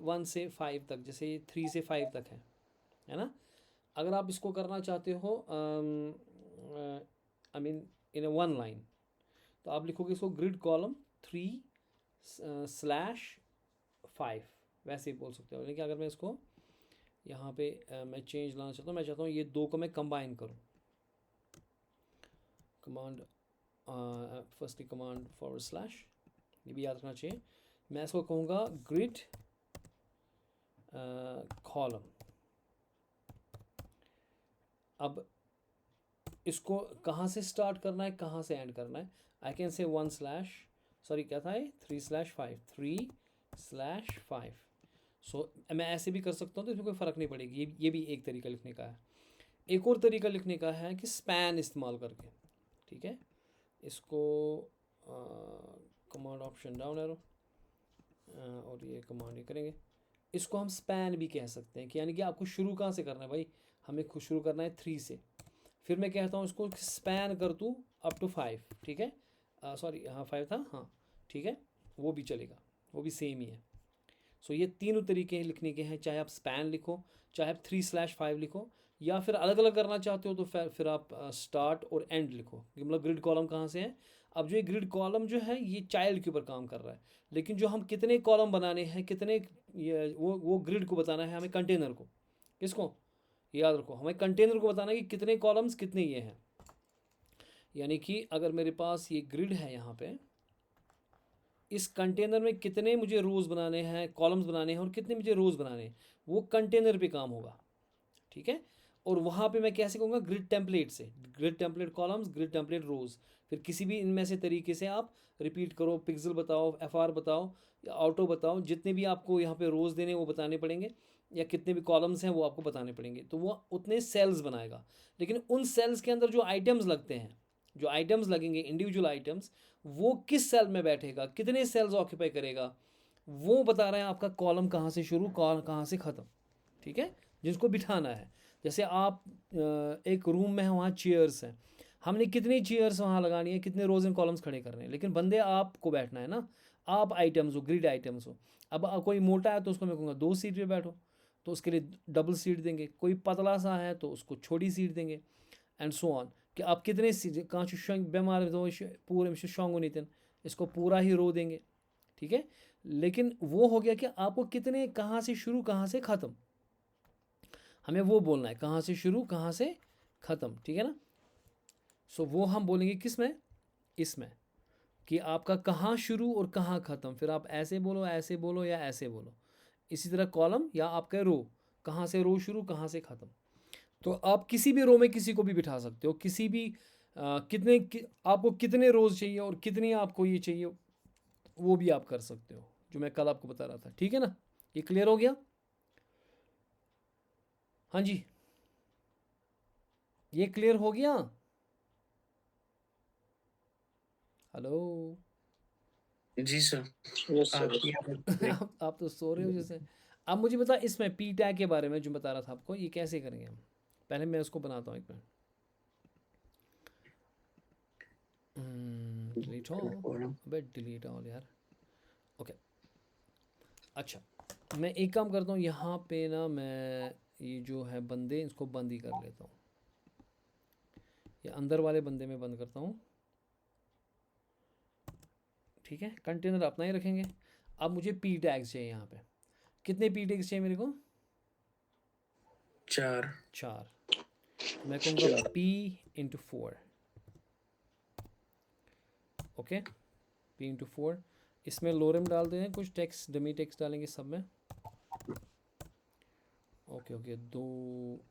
1 से 5 तक, जैसे ये 3 से 5 तक है ना। अगर आप इसको करना चाहते हो I mean in a 1 line, तो आप लिखोगे इसको ग्रिड कॉलम 3/5, वैसे ही बोल सकते हो। लेकिन अगर मैं इसको यहाँ पे मैं चेंज लाना चाहता हूँ, मैं चाहता हूँ ये 2 को मैं कंबाइन करूँ, कमांड फर्स्टली कमांड /, ये भी याद रखना चाहिए। मैं इसको कहूँगा ग्रिड कॉलम। अब इसको कहाँ से स्टार्ट करना है, कहाँ से एंड करना है? आई कैन से 1/ सॉरी क्या था ये 3/5, 3/5। सो मैं ऐसे भी कर सकता हूँ, तो इसमें कोई फ़र्क नहीं पड़ेगी। ये भी एक तरीका लिखने का है। एक और तरीका लिखने का है कि स्पैन इस्तेमाल करके, ठीक है। इसको कमांड ऑप्शन डाउन एरो, और ये कमांड ये करेंगे, इसको हम स्पैन भी कह सकते हैं, कि यानी कि आपको शुरू कहाँ से करना है भाई, हमें शुरू करना है 3 से, फिर मैं कहता हूँ इसको स्पैन कर तू अप टू 5, ठीक है, सॉरी हाँ 5 था, हाँ ठीक है, वो भी चलेगा, वो भी सेम ही है। सो ये तीनों तरीके लिखने के हैं, चाहे आप स्पैन लिखो, चाहे आप 3/5 लिखो, या फिर अलग अलग करना चाहते हो तो फिर आप स्टार्ट और एंड लिखो। मतलब ग्रिड कॉलम कहाँ से है? अब जो ये ग्रिड कॉलम जो है ये चाइल्ड के ऊपर काम कर रहा है, लेकिन जो हम कितने कॉलम बनाने हैं, कितने ये वो ग्रिड को बताना है हमें, कंटेनर को। किसको? याद रखो, हमें कंटेनर को बताना है कि कितने कॉलम्स कितने ये हैं। यानी कि अगर मेरे पास ये ग्रिड है यहाँ पे, इस कंटेनर में कितने मुझे रोज़ बनाने हैं, कॉलम्स बनाने हैं और कितने मुझे रोज़ बनाने हैं, वो कंटेनर पे काम होगा, ठीक है। और वहाँ पे मैं कैसे कहूँगा, ग्रिड टेम्पलेट से, grid template columns, grid template rows. फिर किसी भी इनमें से तरीके से आप रिपीट करो, पिक्सल बताओ, एफ बताओ या ऑटो बताओ, जितने भी आपको यहाँ पे रोज़ देने वो बताने पड़ेंगे, या कितने भी कॉलम्स हैं वो आपको बताने पड़ेंगे, तो वो उतने सेल्स बनाएगा। लेकिन उन सेल्स के अंदर जो आइटम्स लगते हैं, जो आइटम्स लगेंगे इंडिविजुअल आइटम्स, वो किस सेल में बैठेगा, कितने सेल्स ऑक्यूपाई करेगा, वो बता रहे हैं आपका कॉलम कहाँ से शुरू, कहाँ से ख़त्म, ठीक है, जिसको बिठाना है। जैसे आप एक रूम में हैं, वहाँ चेयर्स हैं, हमने कितनी चेयर्स वहाँ लगानी है, कितने रोज़ एंड कॉलम्स खड़े करने हैं, लेकिन बंदे आपको बैठना है ना, आप आइटम्स हो, ग्रिड आइटम्स हो। अब कोई मोटा है तो उसको मैं कहूँगा 2 सीट पे बैठो, तो उसके लिए डबल सीट देंगे। कोई पतला सा है तो उसको छोटी सीट देंगे, एंड सो ऑन। कि आप कितने कहाँ बीमार तो पूरे शोंगो नितिन, इसको पूरा ही रो देंगे, ठीक है। लेकिन वो हो गया कि आपको कितने, कहाँ से शुरू कहाँ से ख़त्म, हमें वो बोलना है, कहाँ से शुरू कहाँ से ख़त्म, ठीक है ना। सो वो हम बोलेंगे किस में, इसमें, कि आपका कहाँ शुरू और कहाँ ख़त्म। फिर आप ऐसे बोलो या ऐसे बोलो। इसी तरह कॉलम या आपका रो, कहाँ से रो शुरू कहाँ से ख़त्म। तो आप किसी भी रो में किसी को भी बिठा सकते हो, किसी भी आपको कितने रोज़ चाहिए और कितनी आपको ये चाहिए, वो भी आप कर सकते हो, जो मैं कल आपको बता रहा था, ठीक है ना। ये क्लियर हो गया, हाँ जी, ये क्लियर हो गया। हेलो जी सर। Yes sir. आपकी आवाज़ आप तो सो रहे हो जैसे। अब मुझे बता, इसमें पी टैग के बारे में जो बता रहा था आपको, ये कैसे करेंगे हम, पहले मैं उसको बनाता हूँ एक मिनट। डिलीट ऑल, अबे डिलीट ऑल यार, ओके। अच्छा, मैं एक काम करता हूँ, यहाँ पे ना मैं ये जो है बंदे, इसको बंद ही कर लेता हूँ, ये अंदर वाले बंदे में बंद करता हूँ, ठीक है। कंटेनर अपना ही रखेंगे। अब मुझे पी टैग्स चाहिए यहाँ पे, कितने पी टैग्स चाहिए मेरे को, 4। 4। मैं कहूँगा P into 4, okay, P into 4। इसमें लोरम डाल दें, कुछ टेक्स्ट, डमी टेक्स्ट डालेंगे सब में, ओके ओके। 2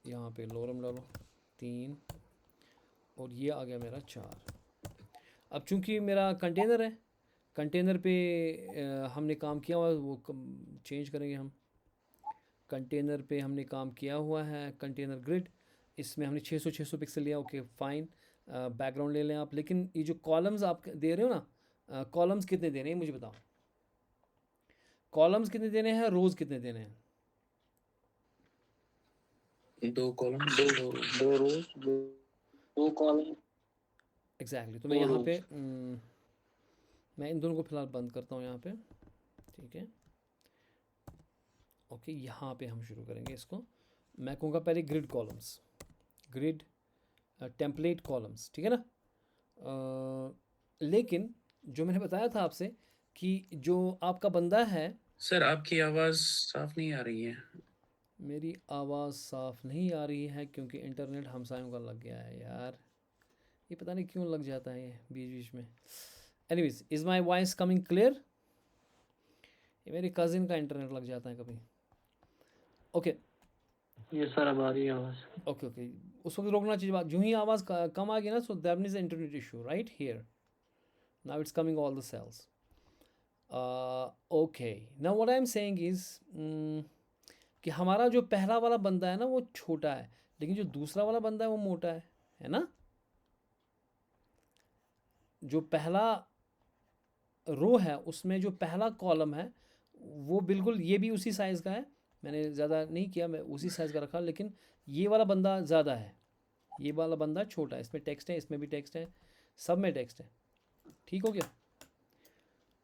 यहाँ पे लोरम डालो, 3, और ये आ गया मेरा 4। अब चूंकि मेरा कंटेनर है, कंटेनर पे हमने काम किया हुआ है, वो चेंज करेंगे हम। कंटेनर पे हमने काम किया हुआ है, कंटेनर ग्रिड, इसमें हमने 600 पिक्सल लिया, ओके फाइन। बैकग्राउंड ले लें आप, लेकिन ये जो कॉलम्स आप दे रहे हो ना, कॉलम्स कितने देने हैं मुझे बताओ, कॉलम्स कितने देने हैं, रोज़ कितने देने हैं। 2 कॉलम, दो रोज, दो कॉलम, एग्जैक्टली। तो मैं दो यहाँ rows। पे मैं इन दोनों को फिलहाल बंद करता हूँ यहाँ पे, ठीक है, ओके। यहाँ पे हम शुरू करेंगे इसको, मैं कहूँगा पहले grid columns, grid template columns, ठीक है ना। लेकिन जो मैंने बताया था आपसे कि जो आपका बंदा है, सर आपकी आवाज़ साफ नहीं आ रही है। मेरी आवाज़ साफ़ नहीं आ रही है क्योंकि इंटरनेट हमसायों का लग गया है यार, ये पता नहीं क्यों लग जाता है ये बीच बीच में। Anyways, is my voice coming clear, ये मेरे कज़िन का इंटरनेट लग जाता है कभी, ओके ये सर अब आ रही है आवाज़। Okay okay. उस वक्त रोकना चाहिए बात, जो ही आवाज़ कम आ गई ना, so that means internet issue right here, now it's coming all the cells, okay. Now what I am saying is कि हमारा जो पहला वाला बंदा है ना वो छोटा है, लेकिन जो दूसरा वाला बंदा है वो मोटा है ना। जो पहला रो है उसमें जो पहला कॉलम है वो बिल्कुल ये भी उसी साइज़ का है, मैंने ज़्यादा नहीं किया, मैं उसी साइज़ का रखा, लेकिन ये वाला बंदा ज़्यादा है, ये वाला बंदा छोटा है। इसमें टेक्स्ट है, इसमें भी टेक्स्ट है, सब में टेक्स्ट है, ठीक हो गया।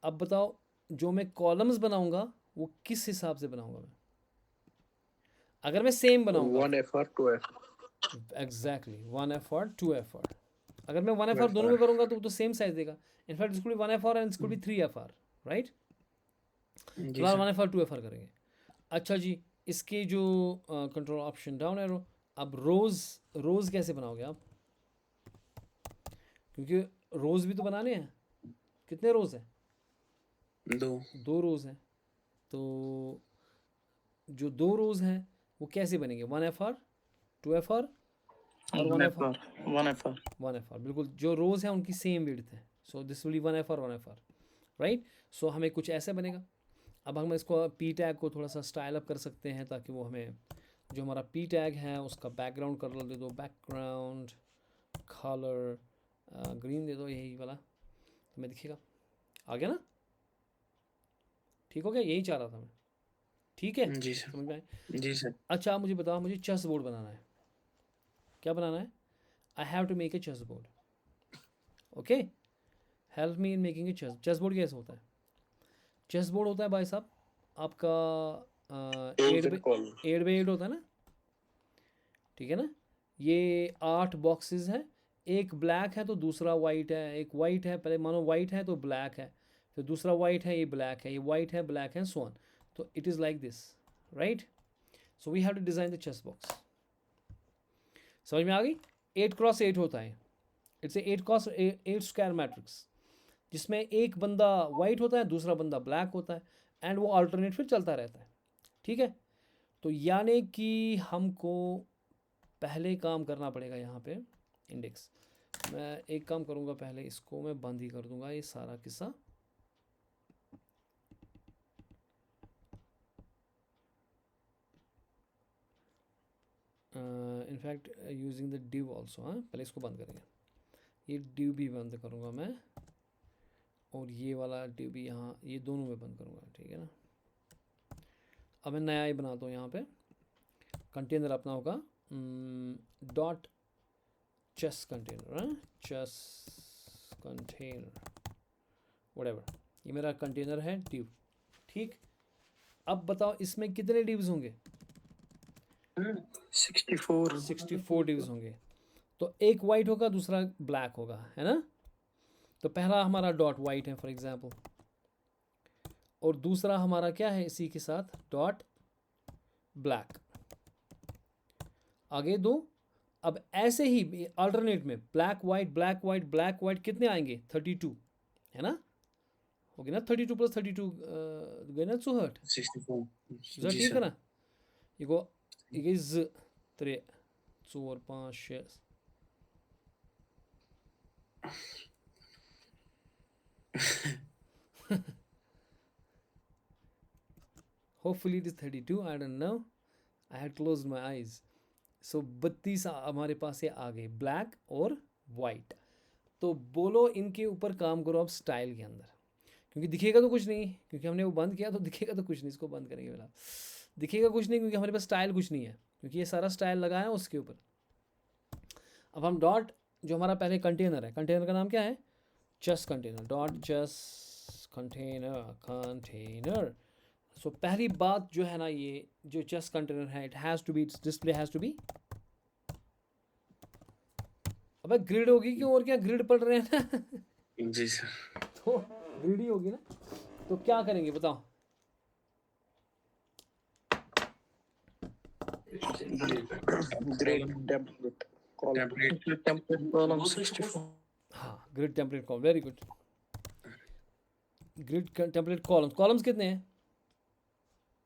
अब बताओ, जो मैं कॉलम्स बनाऊंगा वो किस हिसाब से बनाऊंगा मैं, अगर मैं सेम बनाऊंगा, 1 FR 2 FR। Exactly 1 FR 2 FR। अगर मैं 1 FR दोनों में करूंगा तो सेम साइज देगा, इनफैक्ट इसको भी 1 FR एंड इसको भी 3 FR, राइट। जी फिलहाल सर। 1 FR 2 FR करेंगे। अच्छा जी, इसके जो कंट्रोल ऑप्शन डाउन एरो, अब रोज़ कैसे बनाओगे आप, क्योंकि रोज़ भी तो बनाने हैं, कितने रोज़ हैं, दो। 2 रोज हैं, तो जो 2 रोज हैं वो कैसे बनेंगे? 1FR, 2FR और 1FR। 1FR 1FR, बिल्कुल। जो रोज हैं उनकी सेम विड्थ है, so this will be 1FR 1FR, right. So हमें कुछ ऐसे बनेगा। अब हम इसको पी टैग को थोड़ा सा स्टाइल अप कर सकते हैं, ताकि वो हमें जो हमारा पी टैग है उसका बैकग्राउंड कलर दे दो, बैकग्राउंड कलर ग्रीन दे दो, यही वाला, तो मैं दिखेगा। आ गया ना? ठीक हो गया? यही चाह रहा था मैं। ठीक है, जी सर। समझ में आया? जी सर। अच्छा, आप मुझे बताओ, मुझे चेस बोर्ड बनाना है। क्या बनाना है? I have to make a chess board. Okay, help me in making a chess board. कैसे होता है? चेस बोर्ड होता है भाई साहब आपका 8 and column. बाई 8 होता है ना, ठीक है ना? ये 8 बॉक्सेस हैं, एक ब्लैक है तो दूसरा वाइट है, एक वाइट है, पहले मानो वाइट है तो ब्लैक है, फिर दूसरा वाइट है, ये ब्लैक है, ये वाइट है, ब्लैक है, सो ऑन। तो it is like this, right? So we have to design the chess box. समझ में आ गई? 8x8 होता है, इट्स 8x8 स्क्वायर मैट्रिक्स, जिसमें एक बंदा वाइट होता है, दूसरा बंदा ब्लैक होता है, एंड वो अल्टरनेट फिर चलता रहता है। ठीक है, तो यानी कि हमको पहले काम करना पड़ेगा यहाँ पे इंडेक्स। मैं एक काम करूँगा, पहले इसको मैं बंद ही कर दूँगा, ये सारा किस्सा। In fact using the div also, हाँ, पहले इसको बंद करेंगे। ये div भी बंद करूँगा मैं, और ये वाला div भी, यहाँ ये दोनों में बंद करूँगा, ठीक है ना? अब मैं नया ही बनाता हूँ यहाँ पे। कंटेनर अपना होगा डॉट चेस कंटेनर, हाँ, चेस कंटेनर व्हाटएवर, ये मेरा कंटेनर है div। ठीक, अब बताओ इसमें कितने divs होंगे? 64 64 divs होंगे। तो एक वाइट होगा, दूसरा ब्लैक होगा, है ना? तो पहला हमारा डॉट वाइट है फॉर एग्जांपल, और दूसरा हमारा क्या है इसी के साथ, डॉट ब्लैक। आगे दो। अब ऐसे ही अल्टरनेट में black white black white black white कितने आएंगे? 32, है ना? हो गया ना? 32 + 32 गए ना 200? 64। जरा जी ठीक है सर। ना? ये गो, ये गई 3 4 5 6। Hopefully it is 32, I don't know, I had closed my eyes. So 32 हमारे पास ये आ गए, ब्लैक और वाइट। तो बोलो इनके ऊपर काम करो अब स्टाइल के अंदर, क्योंकि दिखेगा तो कुछ नहीं, क्योंकि हमने वो बंद किया, तो दिखेगा तो कुछ नहीं। इसको बंद करेंगे फिलहाल, दिखेगा कुछ नहीं, क्योंकि हमारे पास स्टाइल कुछ नहीं है, क्योंकि ये सारा स्टाइल लगा है उसके ऊपर। अब हम डॉट, जो हमारा पहले कंटेनर है, कंटेनर का नाम क्या है? Chess container, dot chess container. So पहली बात जो है ना, ये जो चेस कंटेनर है, it has to be, display has to be, अबे ग्रिड होगी क्यों, और क्या ग्रिड पढ़ रहे हैं ना जी सर। तो ग्रिड ही होगी ना। तो क्या करेंगे बताओ? Great template. Column. Template. template column 64 हाँ, grid template column, very good. Grid template columns, columns कितने हैं?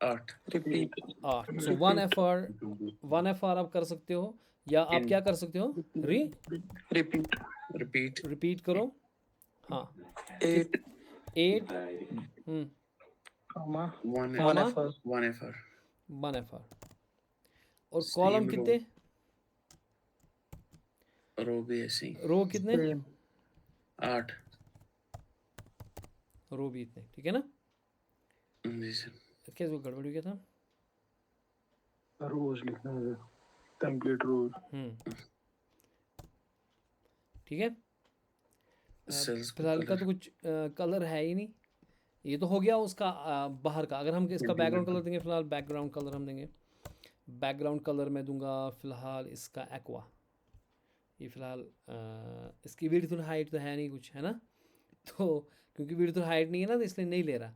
8। repeat 8। सो 1FR आप कर सकते हो, या आप क्या कर सकते हो? repeat repeat. रिपीट करो, हाँ। 8 8 comma 1 comma 1FR 1FR। 1FR। और Same कॉलम row। कितने? रो भी ऐसे ही। रो कितने? same 8। रो भी इतने, ठीक है ना? जी सर। क्या इसको गड़बड़ हो गया था? Rows लिखना है template rows. ठीक है। सेल्स फिलहाल का तो कुछ कलर है ही नहीं। ये तो हो गया उसका बाहर का। अगर हम इसका बैकग्राउंड कलर देंगे, फिलहाल बैकग्राउंड कलर हम देंगे, बैकग्राउंड कलर मैं दूंगा फिलहाल इसका एक्वा। ये फिलहाल इसकी विड्थ और हाइट तो है नहीं कुछ, है ना? तो क्योंकि विड्थ और हाइट नहीं है ना, तो इसलिए नहीं ले रहा,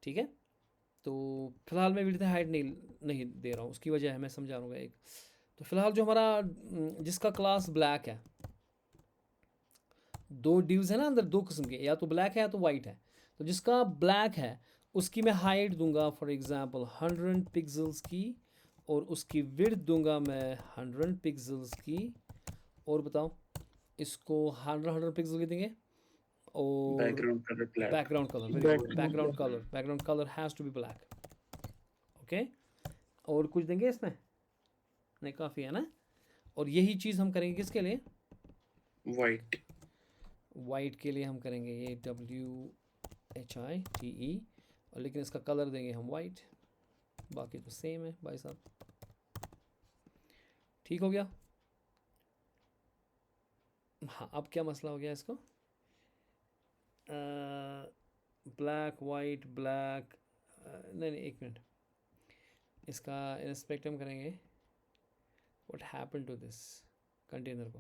ठीक है? तो फिलहाल मैं विड्थ हाइट नहीं दे रहा हूँ, उसकी वजह है, मैं समझा दूँगा एक। तो फिलहाल जो हमारा जिसका क्लास ब्लैक है, 2 डिव्स है ना अंदर, 2 किस्म के, या तो ब्लैक है या तो वाइट है। तो जिसका ब्लैक है उसकी मैं हाइट दूंगा फॉर एग्जांपल 100 पिक्सल्स की, और उसकी विड्थ दूंगा मैं 100 पिक्सल्स की, और बताओ इसको 100 पिक्सल की देंगे। और background colour black. Background colour, very good, background colour has to be black. Okay, और कुछ देंगे इसमें? नहीं, काफ़ी है ना। और यही चीज़ हम करेंगे किसके लिए? वाइट। वाइट के लिए हम करेंगे ये WHITE, और लेकिन इसका कलर देंगे हम वाइट, बाकी तो सेम है भाई साहब। ठीक हो गया। हाँ, अब क्या मसला हो गया इसको? ब्लैक वाइट ब्लैक, नहीं नहीं, एक मिनट, इसका इंस्पेक्ट हम करेंगे। What happen to this container को?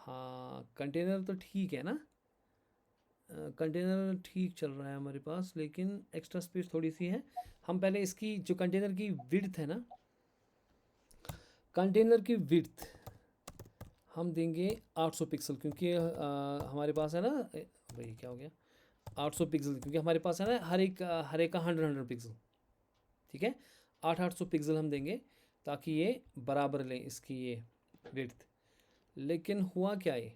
हाँ, कंटेनर तो ठीक है ना, कंटेनर ठीक चल रहा है हमारे पास, लेकिन एक्स्ट्रा स्पेस थोड़ी सी है। हम पहले इसकी जो कंटेनर की विड्थ है ना, कंटेनर की विड्थ हम देंगे 800 पिक्सल, क्योंकि हमारे पास है ना, भाई क्या हो गया, 800 पिक्सल, क्योंकि हमारे पास है ना हर एक का 100 पिक्सल। ठीक है, 800 पिक्सल हम देंगे ताकि ये बराबर लें इसकी ये विड्थ। लेकिन हुआ क्या, ये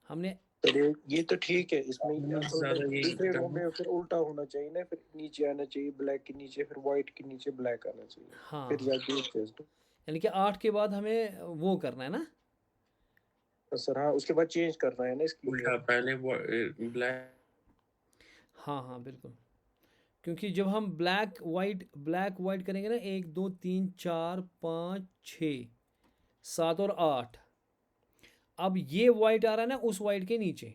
हमने तो ये तो ठीक है, इसमें या तो ज्यादा यही दूसरे रो करना। में फिर उल्टा होना चाहिए ना, फिर नीचे आना चाहिए ब्लैक के नीचे, फिर वाइट के नीचे ब्लैक आना चाहिए, हाँ, फिर जाके चेस्ट। यानी कि 8 के बाद हमें वो करना है ना। सर हाँ, उसके बाद चेंज करना है ना इसकी। उल्टा, पहले ब्लैक। हाँ हाँ बिल्कुल, क्योंकि जब हम ब्लैक वाइट करेंगे ना, 1 2 3 4 5 6 7 और 8, अब ये वाइट आ रहा है ना उस वाइट के नीचे,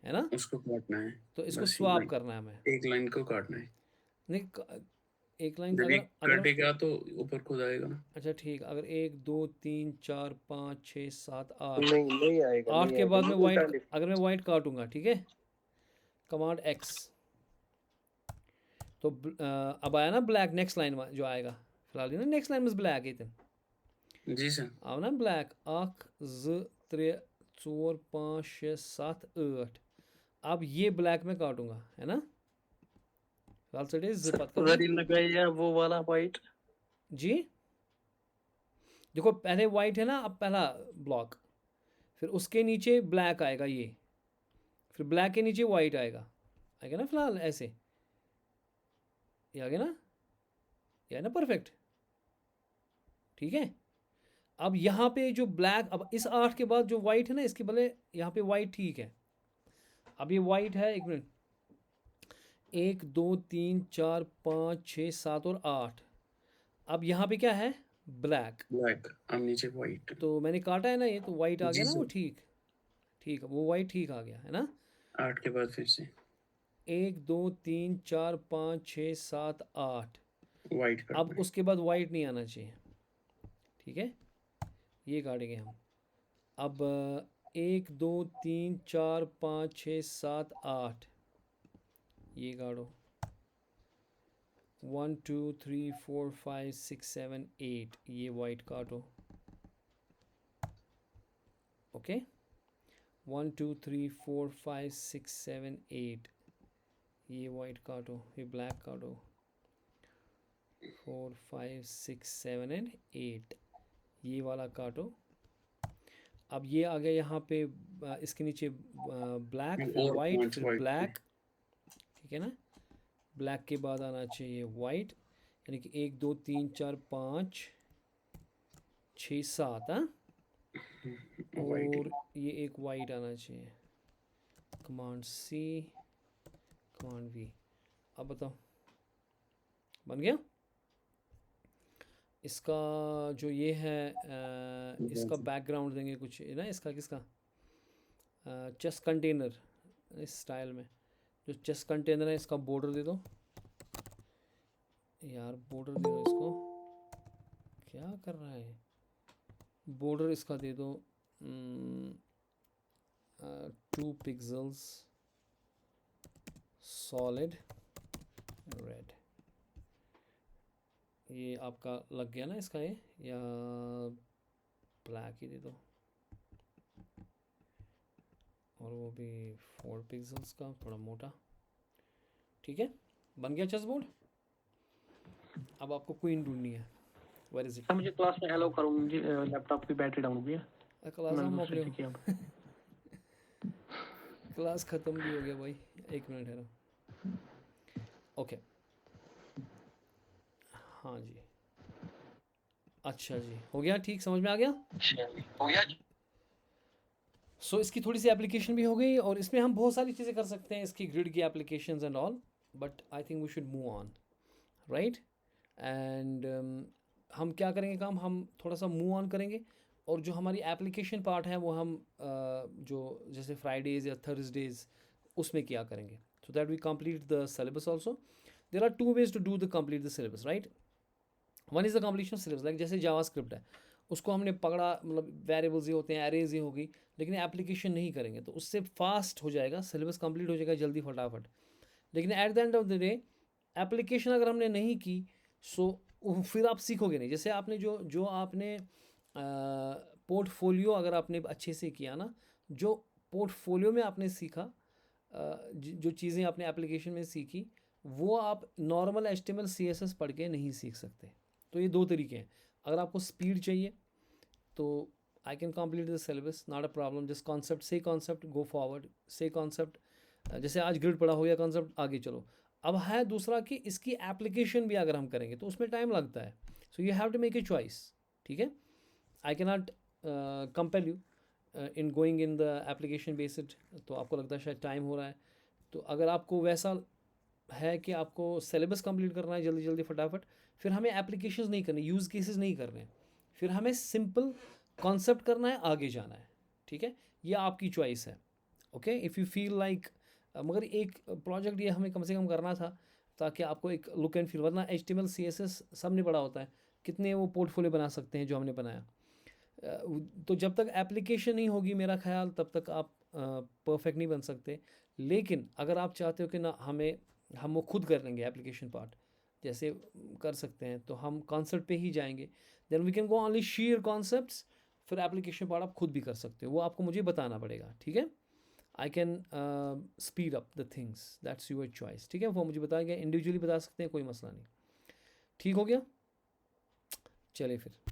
है ना, उसको काटना है। तो इसको बस स्वाप करना है हमें। एक लाइन को काटना है। नहीं, एक लाइन जब ये अगर अगर कटेगा तो ऊपर खुद आएगा ना। अच्छा ठीक, अगर 1 2 3 4 5 6 7 8, नहीं नहीं आएगा, 8 नहीं के आएगा, बाद ये में उल्टा वाइट, लिख। अगर मैं वाइट काटूंगा, ठीक है, कमांड एक्स, तो अब आया ना ब्लैक, नेक्स्ट लाइन जो आएगा फिलहाल, ना नेक्स्ट लाइन में ब्लैक है, जी सर। आव ना ब्लैक 1 2 3 4 5 6 7 8, अब ये ब्लैक में काटूंगा, है ना, फिलहाल से पत करो वेरी लगाइए वो वाला वाइट। जी। देखो पहले वाइट है ना, अब पहला ब्लॉक, फिर उसके नीचे ब्लैक आएगा ये, फिर ब्लैक के नीचे वाइट आएगा, आएगा ना, फिलहाल ऐसे ये आ गया ना, ये है ना परफेक्ट। ठीक है, अब यहाँ पे जो ब्लैक, अब इस 8 के बाद जो वाइट है ना, इसके भले यहाँ पे वाइट ठीक है, अब ये वाइट है, एक मिनट, 1 2 3 4 5 6 7 और 8, अब यहाँ पे क्या है, ब्लैक, ब्लैक, अब नीचे वाइट। तो मैंने काटा है ना ये, तो वाइट आ जी गया ना, वो सर। ठीक, ठीक है, वो वाइट ठीक आ गया है ना। 8 के बाद फिर से 1 2 3 4 5 6 7 8, वाइट अब करना है। उसके बाद वाइट नहीं आना चाहिए, ठीक है, ये काटेंगे हम। अब 1 2 3 4 5 6 7 8, ये काटो, 1 2 3 4 5 6 7 8, ये वाइट काटो, ओके, 1 2 3 4 5 6 7 8, ये वाइट काटो, ये ब्लैक काटो, 4 5 6 7 एंड 8, ये वाला काटो। अब ये आ गया यहाँ पे, इसके नीचे ब्लैक, फिर और वाइट, 5 फिर वाइट ब्लैक, ठीक है ना, ब्लैक के बाद आना चाहिए वाइट, यानी कि 1 2 3 4 5 6 7, हाँ, वाइट। और ये एक वाइट आना चाहिए, कमांड सी, कमांड वी। अब बताओ बन गया। इसका जो ये है इसका बैकग्राउंड देंगे कुछ ना, इसका किसका, चेस्ट कंटेनर, इस स्टाइल में जो चेस्ट कंटेनर है, इसका बॉर्डर दे दो यार, बॉर्डर दे दो इसको, क्या कर रहा है, बॉर्डर इसका दे दो 2 पिक्सल्स सॉलिड रेड, ये आपका लग गया ना इसका ये, या ब्लैक ही दे दो, और वो भी 4 पिक्सल्स का, थोड़ा मोटा, ठीक है, बन गया चेस बोर्ड। अब आपको क्वीन ढूंढनी है। Where is it? सर मुझे क्लास में अलाउ करो, मुझे लैपटॉप की बैटरी डाउन हो गई है। क्लास मैंने हम दूसरे मोकले से किया अब। क्लास ख़त्म भी हो गया भाई, 1 मिनट है ना। ओके, हाँ जी, अच्छा जी, हो गया ठीक, समझ में आ गया। सो इसकी थोड़ी सी एप्लीकेशन भी हो गई, और इसमें हम बहुत सारी चीज़ें कर सकते हैं, इसकी ग्रिड की applications and all, but I think we should move on, right. And हम क्या करेंगे काम, हम थोड़ा सा मूव ऑन करेंगे, और जो हमारी एप्लीकेशन पार्ट है वो हम जो जैसे फ्राइडेज़ या थर्सडेज़ उसमें क्या करेंगे, so that we complete the syllabus also. There are 2 ways to do the complete the syllabus, right? One is the completion of syllabus, like जैसे जावास्क्रिप्ट है, उसको हमने पकड़ा, मतलब वेरिएबल्स ये होते हैं, एरेज ये होगी, लेकिन एप्लीकेशन नहीं करेंगे तो उससे फास्ट हो जाएगा, सिलेबस कंप्लीट हो जाएगा जल्दी फटाफट। लेकिन at the end of the day application अगर हमने नहीं की, सो फिर आप सीखोगे नहीं। जैसे आपने जो आपने पोर्टफोलियो अगर आपने अच्छे से किया ना, जो पोर्टफोलियो में आपने सीखा, जो चीज़ें आपने एप्लीकेशन में सीखी, वो आप नॉर्मल HTML CSS पढ़ के नहीं सीख सकते। तो ये 2 तरीके हैं। अगर आपको स्पीड चाहिए तो I can complete the syllabus, not a problem, just concept से कॉन्सेप्ट गो फॉरवर्ड, से कॉन्सेप्ट, जैसे आज ग्रिड पढ़ा हो गया कॉन्सेप्ट, आगे चलो। अब है दूसरा कि इसकी एप्लीकेशन भी अगर हम करेंगे तो उसमें टाइम लगता है, so you have to make a choice, ठीक है। I can not compel you in going in the application based, तो आपको लगता है शायद टाइम हो रहा है, तो अगर आपको वैसा है कि आपको सिलेबस कंप्लीट करना है जल्दी जल्दी फटाफट, फिर हमें एप्लीकेशंस नहीं करने, यूज़ केसेस नहीं करने, फिर हमें सिंपल कॉन्सेप्ट करना है, आगे जाना है, ठीक है। ये आपकी चॉइस है, okay. If you feel like, मगर एक प्रोजेक्ट ये हमें कम से कम करना था ताकि आपको एक लुक एंड फील, वरना HTML CSS सब ने पढ़ा होता है, कितने वो पोर्टफोलियो बना सकते हैं जो हमने बनाया। तो जब तक एप्लीकेशन नहीं होगी मेरा ख्याल, तब तक आप परफेक्ट नहीं बन सकते। लेकिन अगर आप चाहते हो कि ना हम वो खुद कर लेंगे एप्लीकेशन पार्ट, जैसे कर सकते हैं, तो हम कॉन्सेप्ट पे ही जाएंगे, then we can go only share concepts, फिर एप्लीकेशन पार्ट आप खुद भी कर सकते हो, वो आपको मुझे बताना पड़ेगा, ठीक है। I can speed up the things, that's your choice, ठीक है। वो मुझे बताएंगे, इंडिविजुअली बता सकते हैं, कोई मसला नहीं, ठीक हो गया। चलिए फिर।